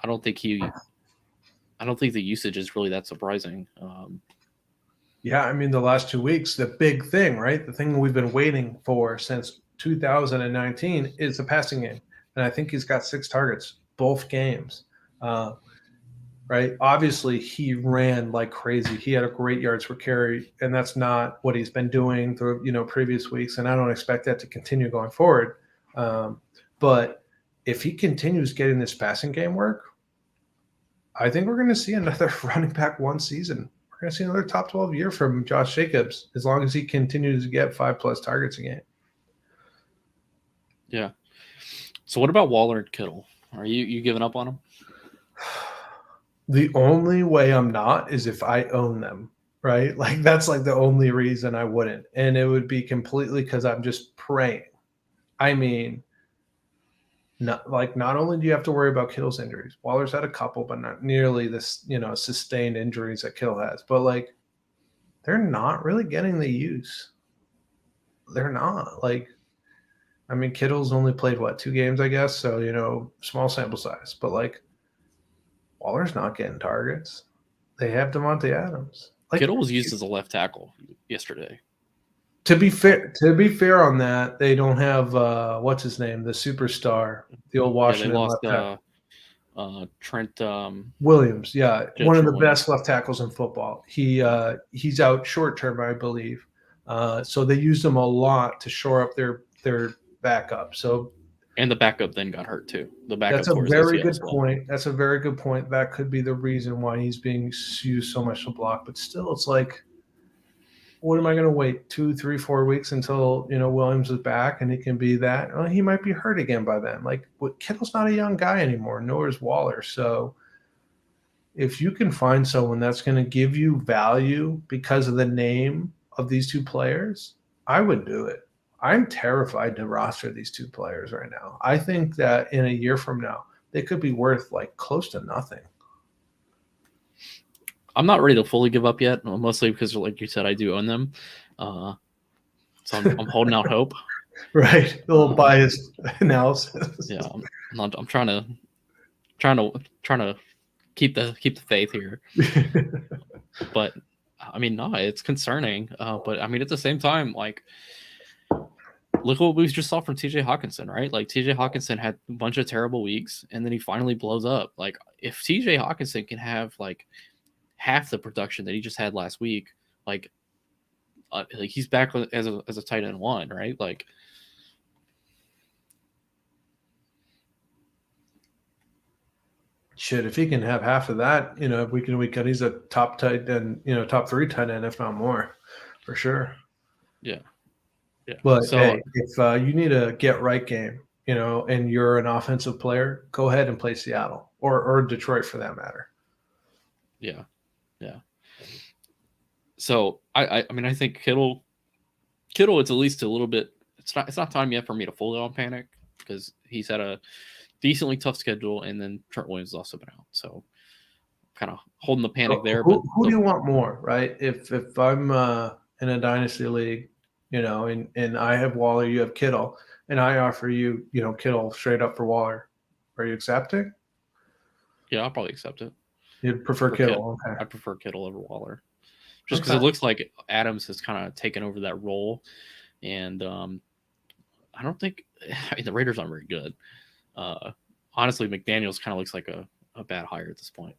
don't think the usage is really that surprising. Yeah, I mean, the last 2 weeks, the big thing, right? The thing we've been waiting for since 2019 is the passing game. And I think he's got 6 targets, both games. Right? Obviously, he ran like crazy. He had a great yards per carry, and that's not what he's been doing through previous weeks. And I don't expect that to continue going forward. But if he continues getting this passing game work, I think we're going to see another running back 1 season. We're going to see another top 12 year from Josh Jacobs as long as he continues to get 5+ targets a game. Yeah. So what about Waller and Kittle? Are you giving up on him? The only way I'm not is if I own them, right? Like, that's like the only reason I wouldn't. And it would be completely because I'm just praying. I mean, not only do you have to worry about Kittle's injuries, Waller's had a couple, but not nearly this, sustained injuries that Kittle has. But like, they're not really getting the use. They're not. Like, I mean, Kittle's only played 2 games, I guess. So, small sample size. But like, Waller's not getting targets. They have Davante Adams. Like, Kittle was used as a left tackle yesterday. To be fair on that, they don't have what's his name, the superstar, the old Washington left tackle. Trent Williams. Yeah, one of the best left tackles in football. He's out short term, I believe. So they used him a lot to shore up their backup. And the backup then got hurt too. The backup. That's a very good point. That's a very good point. That could be the reason why he's being used so much to block. But still, it's like, what am I going to wait 2, 3, 4 weeks until Williams is back and he can be that? Well, he might be hurt again by then. Like, Kittle's not a young guy anymore, nor is Waller. So if you can find someone that's going to give you value because of the name of these two players, I would do it. I'm terrified to roster these two players right now. I think that in a year from now, they could be worth like close to nothing. I'm not ready to fully give up yet, mostly because, like you said, I do own them. So I'm holding out hope. Right, a little biased analysis. Yeah, I'm trying to keep the faith here. But I mean, no, it's concerning. But I mean, at the same time, like, look what we just saw from TJ Hawkinson, right? Like, TJ Hawkinson had a bunch of terrible weeks, and then he finally blows up. Like, if TJ Hawkinson can have like half the production that he just had last week, like he's back as a tight end one, right? Like, shit, if he can have half of that, week in week out, he's a top tight end, top 3 tight end, if not more, for sure. Yeah. But so, hey, if you need a get right game, and you're an offensive player, go ahead and play Seattle or Detroit for that matter. Yeah. So I mean, I think Kittle, it's at least a little bit. It's not time yet for me to fully on panic because he's had a decently tough schedule, and then Trent Williams has also been out. So kind of holding the panic there. Who do you want more, right? If I'm in a dynasty league, and I have Waller, you have Kittle, and I offer you, Kittle straight up for Waller, are you accepting? Yeah, I'll probably accept it. You'd prefer Kittle? Okay. I prefer Kittle over Waller, just because it looks like Adams has kind of taken over that role, and I don't think the Raiders aren't very good. Honestly, McDaniels kind of looks like a bad hire at this point.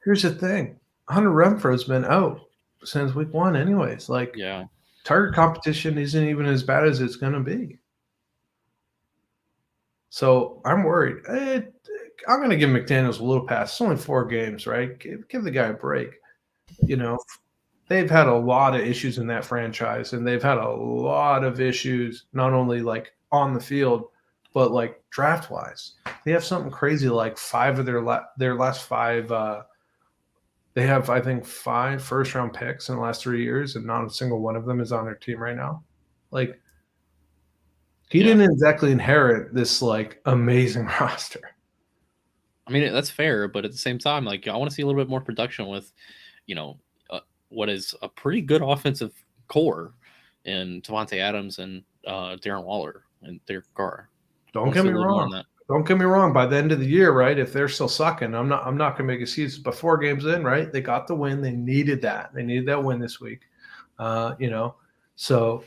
Here's the thing: Hunter Renfro's been out since week 1, anyways. Like, yeah, target competition isn't even as bad as it's going to be. So I'm worried. I'm going to give McDaniels a little pass. It's only 4 games, right? Give the guy a break. They've had a lot of issues in that franchise, and they've had a lot of issues, not only like on the field, but like draft wise. They have something crazy like 5 of their last 5. They have, I think, 5 first-round picks in the last 3 years, and not a single one of them is on their team right now. Like, he didn't exactly inherit this like amazing roster. I mean, that's fair, but at the same time, like, I want to see a little bit more production with, what is a pretty good offensive core in Davante Adams and Darren Waller and Derek Carr. Don't get me wrong. Don't get me wrong. By the end of the year, right? If they're still sucking, I'm not going to make excuses. But 4 games in, right? They got the win. They needed that. They needed that win this week. So.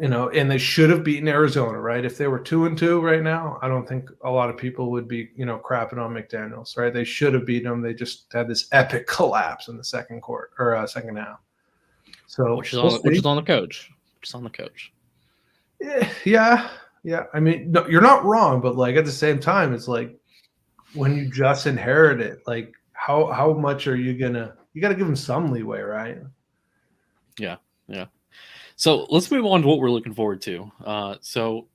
And they should have beaten Arizona, right? If they were 2-2 right now, I don't think a lot of people would be, crapping on McDaniels, right? They should have beaten them. They just had this epic collapse in the second quarter or second half. So which is on the coach. Which is on the coach. Yeah. I mean, no, you're not wrong, but like at the same time, it's like when you just inherit it, like how much are you gonna? You got to give them some leeway, right? Yeah. So let's move on to what we're looking forward to. So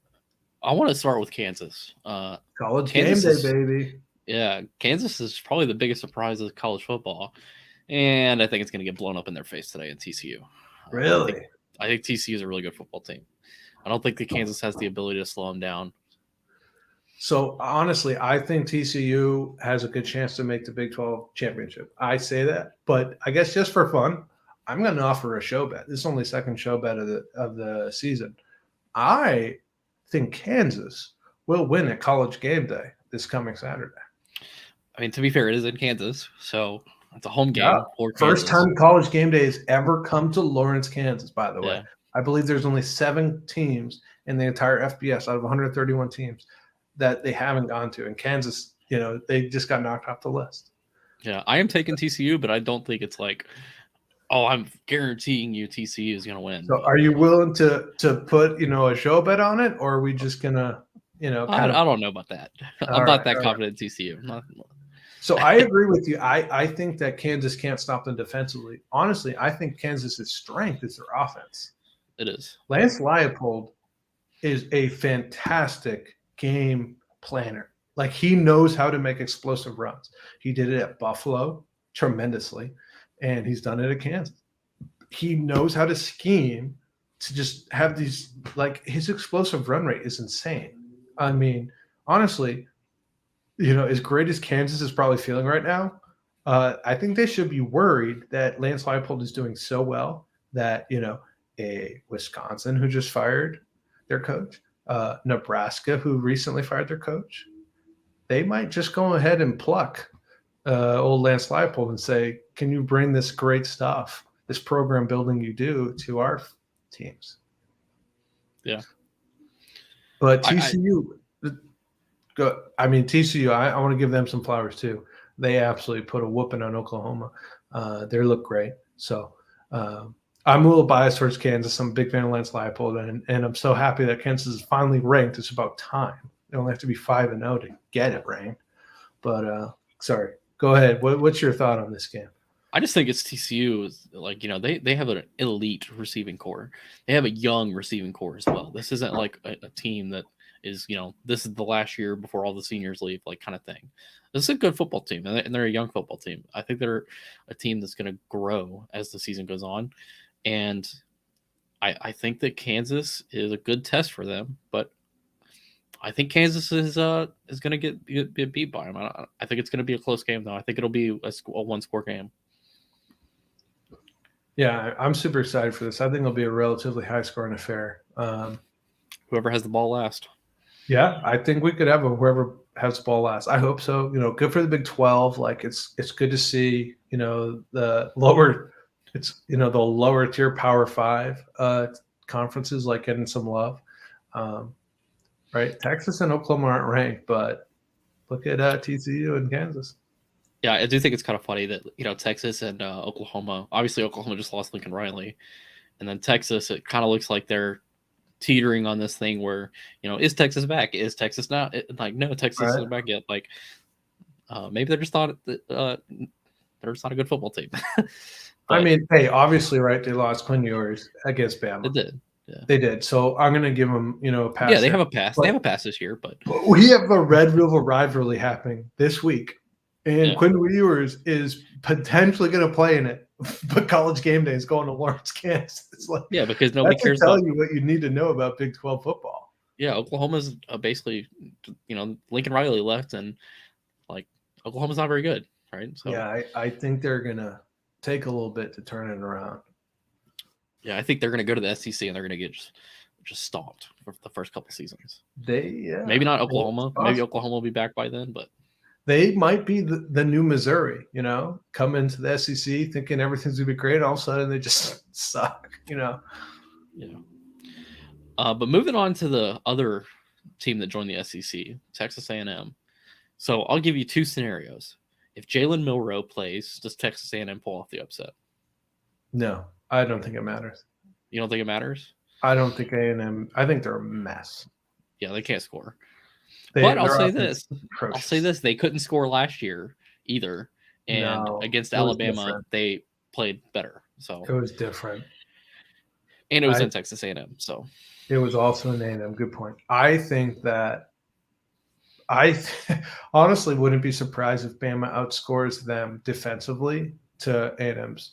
I want to start with Kansas. College game day, baby. Yeah, Kansas is probably the biggest surprise of college football, and I think it's going to get blown up in their face today in TCU. Really? I think TCU is a really good football team. I don't think that Kansas has the ability to slow them down. So honestly, I think TCU has a good chance to make the Big 12 championship. I say that, but I guess just for fun, I'm going to offer a show bet. This is only second show bet of the season. I think Kansas will win at College Game Day this coming Saturday. I mean, to be fair, it is in Kansas, so it's a home game. Yeah. First time College Game Day has ever come to Lawrence, Kansas, by the way. I believe there's only 7 teams in the entire FBS out of 131 teams that they haven't gone to. And Kansas, they just got knocked off the list. Yeah, I am taking TCU, but I don't think it's like – I'm guaranteeing you TCU is going to win. So are you willing to put, a show bet on it, or are we just going to, I don't know about that. I'm not that confident in TCU. So I agree with you. I think that Kansas can't stop them defensively. Honestly, I think Kansas's strength is their offense. It is. Lance Leipold is a fantastic game planner. Like he knows how to make explosive runs. He did it at Buffalo tremendously, and he's done it at Kansas. He knows how to scheme to just have these, like his explosive run rate is insane. I mean, honestly, as great as Kansas is probably feeling right now, I think they should be worried that Lance Leipold is doing so well that, a Wisconsin who just fired their coach, Nebraska who recently fired their coach, they might just go ahead and pluck old Lance Leipold and say, can you bring this great stuff, this program building you do to our teams? Yeah. But TCU, TCU, I want to give them some flowers too. They absolutely put a whooping on Oklahoma. They look great. So I'm a little biased towards Kansas. I'm a big fan of Lance Leipold, and I'm so happy that Kansas is finally ranked. It's about time. They only have to be 5-0 to get it ranked. But sorry, go ahead. What's your thought on this game? I just think it's TCU. Like, they have an elite receiving core. They have a young receiving core as well. This isn't like a team that is, this is the last year before all the seniors leave, like kind of thing. This is a good football team, and they're a young football team. I think they're a team that's going to grow as the season goes on. And I think that Kansas is a good test for them, but I think Kansas is going to get beat by them. I think it's going to be a close game, though. I think it'll be a one-score game. Yeah, I'm super excited for this. I think it'll be a relatively high-scoring affair. Whoever has the ball last. Yeah, I think we could have whoever has the ball last. I hope so. Good for the Big 12. Like it's good to see. The lower, the lower tier Power 5 conferences like getting some love. Right, Texas and Oklahoma aren't ranked, but look at TCU and Kansas. Yeah, I do think it's kind of funny that Texas and Oklahoma. Obviously, Oklahoma just lost Lincoln Riley, and then Texas. It kind of looks like they're teetering on this thing where is Texas back? Is Texas not? No, Texas isn't back yet. Like maybe they're just thought that they're just not a good football team. I mean, hey, obviously, right? They lost Quinn Ewers against Bama. They did. Yeah. They did. So I'm going to give them, a pass. Yeah, they have a pass. They have a pass this year, but we have a Red River rivalry happening this week. And Quinn Ewers is potentially going to play in it, but College Game Day is going to Lawrence, Kansas. It's like, because nobody cares about you what you need to know about Big 12 football. Yeah, Oklahoma's basically, Lincoln Riley left, and Oklahoma's not very good, right? So yeah, I think they're going to take a little bit to turn it around. Yeah, I think they're going to go to the SEC and they're going to get just stomped for the first couple seasons. Maybe not Oklahoma. Maybe Oklahoma will be back by then, but they might be the new Missouri, come into the SEC thinking everything's going to be great. All of a sudden, they just suck, Yeah. But moving on to the other team that joined the SEC, Texas A&M. So I'll give you two scenarios. If Jalen Milroe plays, does Texas A&M pull off the upset? No, I don't think it matters. You don't think it matters? I don't think A&M. I think they're a mess. Yeah, they can't score. But I'll say this. They couldn't score last year either. And against Alabama, they played better. So it was different. And it was in Texas A&M. So it was also in A&M. Good point. I think that honestly wouldn't be surprised if Bama outscores them defensively to A&M's.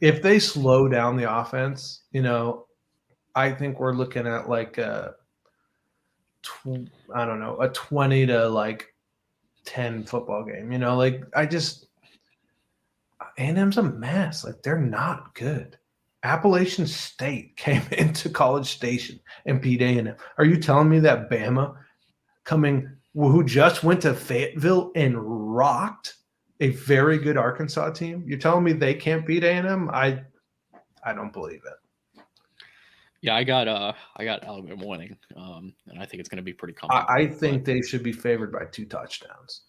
If they slow down the offense, I think we're looking at a 20 to 10 football game. A&M's a mess. They're not good. Appalachian State came into College Station and beat A&M. Are you telling me that Bama, who just went to Fayetteville and rocked a very good Arkansas team, you're telling me they can't beat A&M? I don't believe it. Yeah, I got Alabama winning, and I think it's going to be pretty comfortable. I think they should be favored by 2 touchdowns.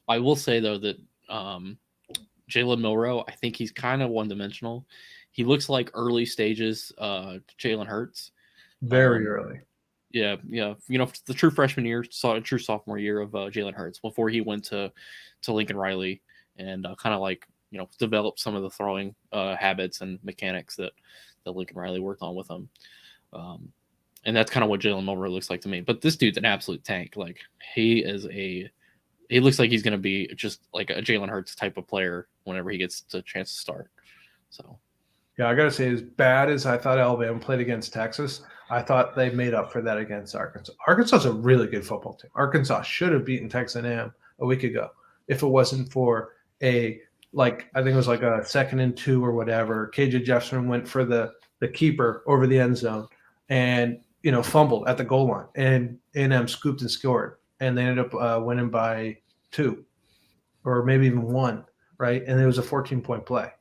I will say though that Jalen Milroe, I think he's kind of one-dimensional. He looks like early stages Jalen Hurts. Very early. Yeah, yeah. The true freshman year, saw a true sophomore year of Jalen Hurts before he went to Lincoln Riley and kind of like develop some of the throwing habits and mechanics that Lincoln Riley worked on with him. Um, and that's kind of what Jalen Mulder looks like to me. But this dude's an absolute tank. Like he looks like he's going to be just like a Jalen Hurts type of player whenever he gets the chance to start. So. Yeah, I got to say, as bad as I thought Alabama played against Texas, I thought they made up for that against Arkansas. Arkansas is a really good football team. Arkansas should have beaten Texas A&M a week ago if it wasn't for I think it was like a 2nd and 2 or whatever. KJ Jefferson went for the keeper over the end zone and fumbled at the goal line, and A&M scooped and scored, and they ended up winning by 2 or maybe even 1, right? And it was a 14-point play.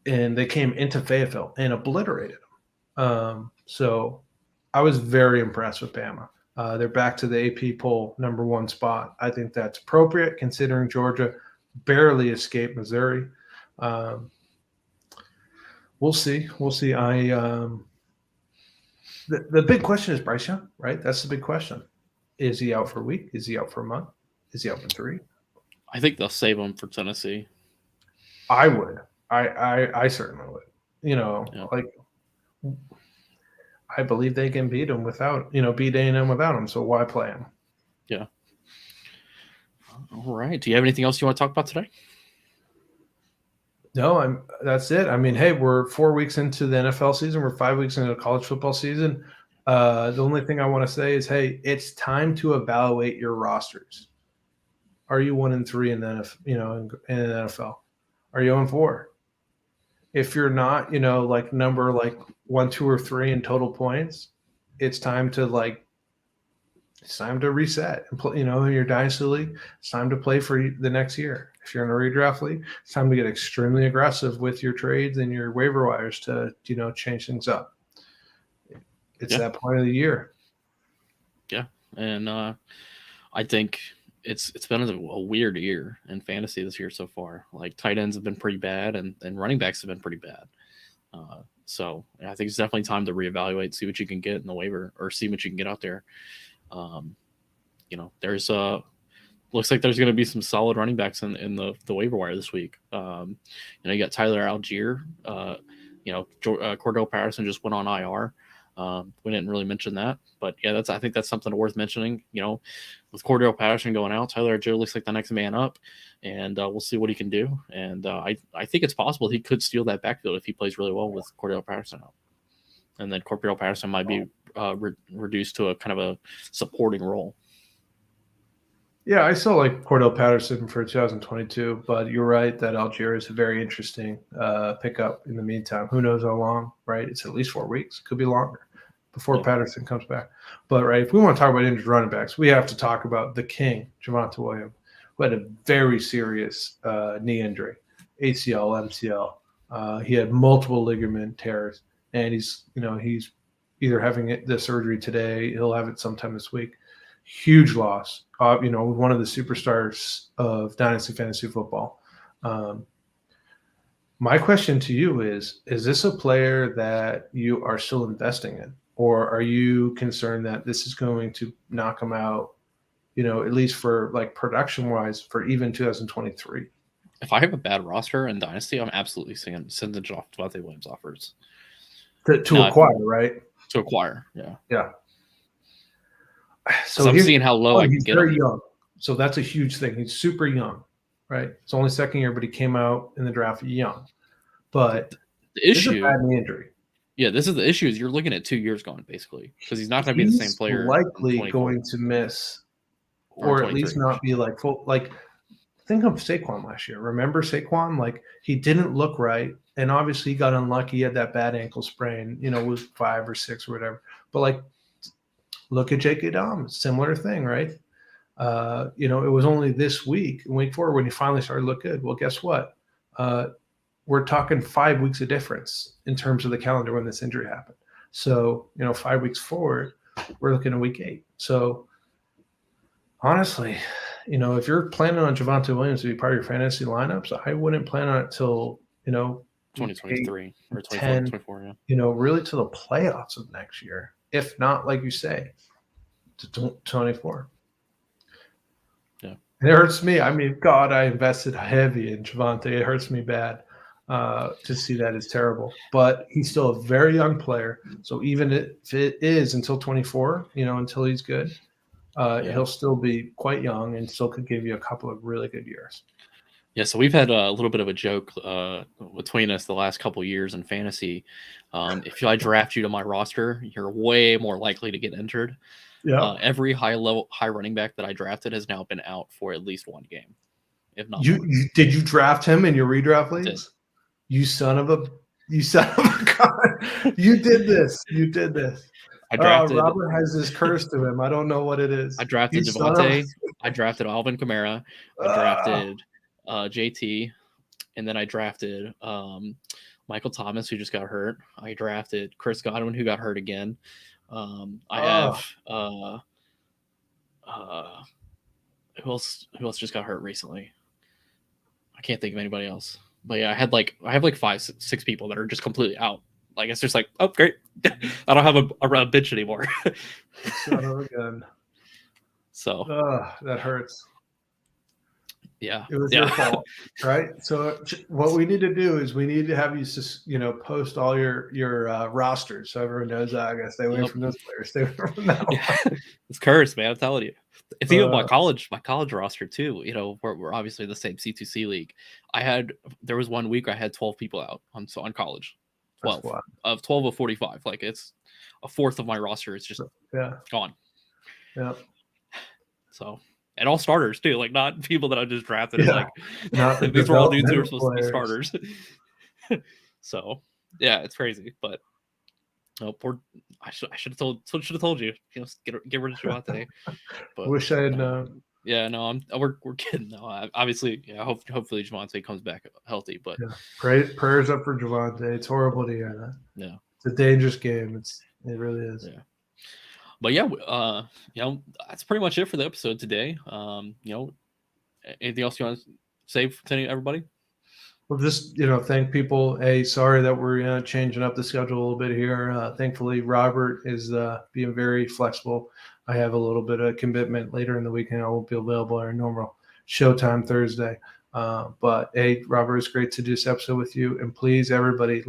And they came into Fayetteville and obliterated them. So I was very impressed with Bama. They're back to the AP poll #1 spot. I think that's appropriate considering Georgia barely escaped Missouri. We'll see. We'll see. The big question is Bryce Young, right? That's the big question. Is he out for a week? Is he out for a month? Is he out for 3? I think they'll save him for Tennessee. I would. I certainly would. Yeah. I believe they can beat him without, beat A&M without him. So why play him? Yeah. All right. Do you have anything else you want to talk about today? No, that's it. I mean, hey, we're 4 weeks into the NFL season. We're 5 weeks into the college football season. The only thing I want to say is, hey, it's time to evaluate your rosters. Are you 1-3 in the in the NFL? Are you 0-4? If you're not, number 1, 2, or 3 in total points, it's time to reset and play. In your dynasty league, it's time to play for the next year. If you're in a redraft league, it's time to get extremely aggressive with your trades and your waiver wires to change things up. It's that point of the year. Yeah, and I think it's been a weird year in fantasy this year so far. Like tight ends have been pretty bad, and running backs have been pretty bad. So I think it's definitely time to reevaluate, see what you can get in the waiver, or see what you can get out there. There's looks like there's going to be some solid running backs in the waiver wire this week. You got Tyler Algier. Cordell Patterson just went on IR. We didn't really mention that, but yeah, I think that's something worth mentioning. With Cordell Patterson going out, Tyler Algier looks like the next man up, and we'll see what he can do. And I think it's possible he could steal that backfield if he plays really well with Cordell Patterson out. And then Cordell Patterson might be reduced to a kind of a supporting role. Yeah, I still like Cordell Patterson for 2022, but you're right that Algier is a very interesting pickup in the meantime. Who knows how long, right? It's at least 4 weeks. It could be longer before Patterson comes back. But, right, if we want to talk about injured running backs, we have to talk about the king, Javonte Williams, who had a very serious knee injury, ACL, MCL. He had multiple ligament tears, and he's either having the surgery today. He'll have it sometime this week. Huge loss. One of the superstars of Dynasty Fantasy Football. My question to you is this a player that you are still investing in? Or are you concerned that this is going to knock him out, at least for production-wise for even 2023? If I have a bad roster in Dynasty, I'm absolutely sending off Javonte Williams offers. To acquire, right? To acquire, yeah. Yeah. So I'm seeing how low I can get him. He's very young. So that's a huge thing. He's super young, right? It's only second year, but he came out in the draft young. But the issue is a bad knee injury. Yeah, this is the issue. Is you're looking at 2 years going basically because he's not going to be the same player. Likely going to miss, or at least not be full. Think of Saquon last year. Remember Saquon? He didn't look right, and obviously he got unlucky. He had that bad ankle sprain. It was 5 or 6 or whatever. But look at J.K. Dobbins, similar thing, right? It was only this week, week 4, when he finally started to look good. Well, guess what? We're talking 5 weeks of difference in terms of the calendar when this injury happened. So, 5 weeks forward, we're looking at week 8. So, honestly, if you're planning on Javonte Williams to be part of your fantasy lineups, I wouldn't plan on it till, 2023 or 2024, yeah. Really to the playoffs of next year. if not, like you say, to 24. Yeah. And it hurts me. I mean, God, I invested heavy in Javonte. It hurts me bad to see that is terrible. But he's still a very young player. So even if it is until 24, until he's good, he'll still be quite young and still could give you a couple of really good years. Yeah, so we've had a little bit of a joke between us the last couple of years in fantasy. If I draft you to my roster, you're way more likely to get injured. Yeah. Every high running back that I drafted has now been out for at least one game, if not more. Did you draft him in your redraft leagues? You son of a god! You did this. You did this. I drafted. Robert has this curse to him. I don't know what it is. I drafted Javonte. I drafted Alvin Kamara. I drafted JT, and then I drafted Michael Thomas, who just got hurt. I drafted Chris Godwin, who got hurt again. I have who else just got hurt recently? I can't think of anybody else. But yeah, I have like 5-6 people that are just completely out. Like it's just like, oh great, I don't have a bench anymore. Son of a gun. So that hurts. Yeah, it was your fault, right? So what we need to do is we need to have you post all your rosters so everyone knows I gotta stay away from this player, stay away from that one. It's cursed, man. I'm telling you. It's even my college roster too. We're obviously in the same C2C league. There was 1 week I had 12 people out on college. 12 of 45. Like it's a fourth of my roster is just gone. Yeah. So. And all starters too, like not people that I just drafted. Yeah. Like these were all dudes who were supposed to be starters. So yeah, it's crazy. But I should have told you. Get rid of Javonte. But wish I had known. Yeah, no, we're kidding. No, obviously, yeah. Hopefully Javonte comes back healthy. But prayers up for Javonte. It's horrible to hear that. Yeah, it's a dangerous game. It really is. Yeah. But yeah, that's pretty much it for the episode today. Anything else you want to say to everybody? Well, just thank people. Hey, sorry that we're changing up the schedule a little bit here. Thankfully, Robert is being very flexible. I have a little bit of commitment later in the weekend. I won't be available our normal showtime Thursday. But hey, Robert, it's great to do this episode with you. And please, everybody,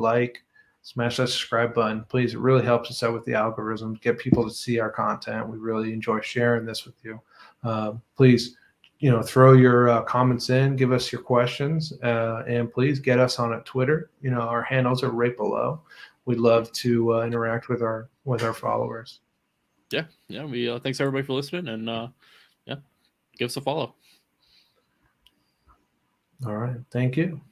smash that subscribe button. Please, it really helps us out with the algorithm, get people to see our content. We really enjoy sharing this with you. Please, throw your comments in, give us your questions, and please get us on Twitter. Our handles are right below. We'd love to interact with our followers. Yeah. We thanks everybody for listening, and give us a follow. All right, thank you.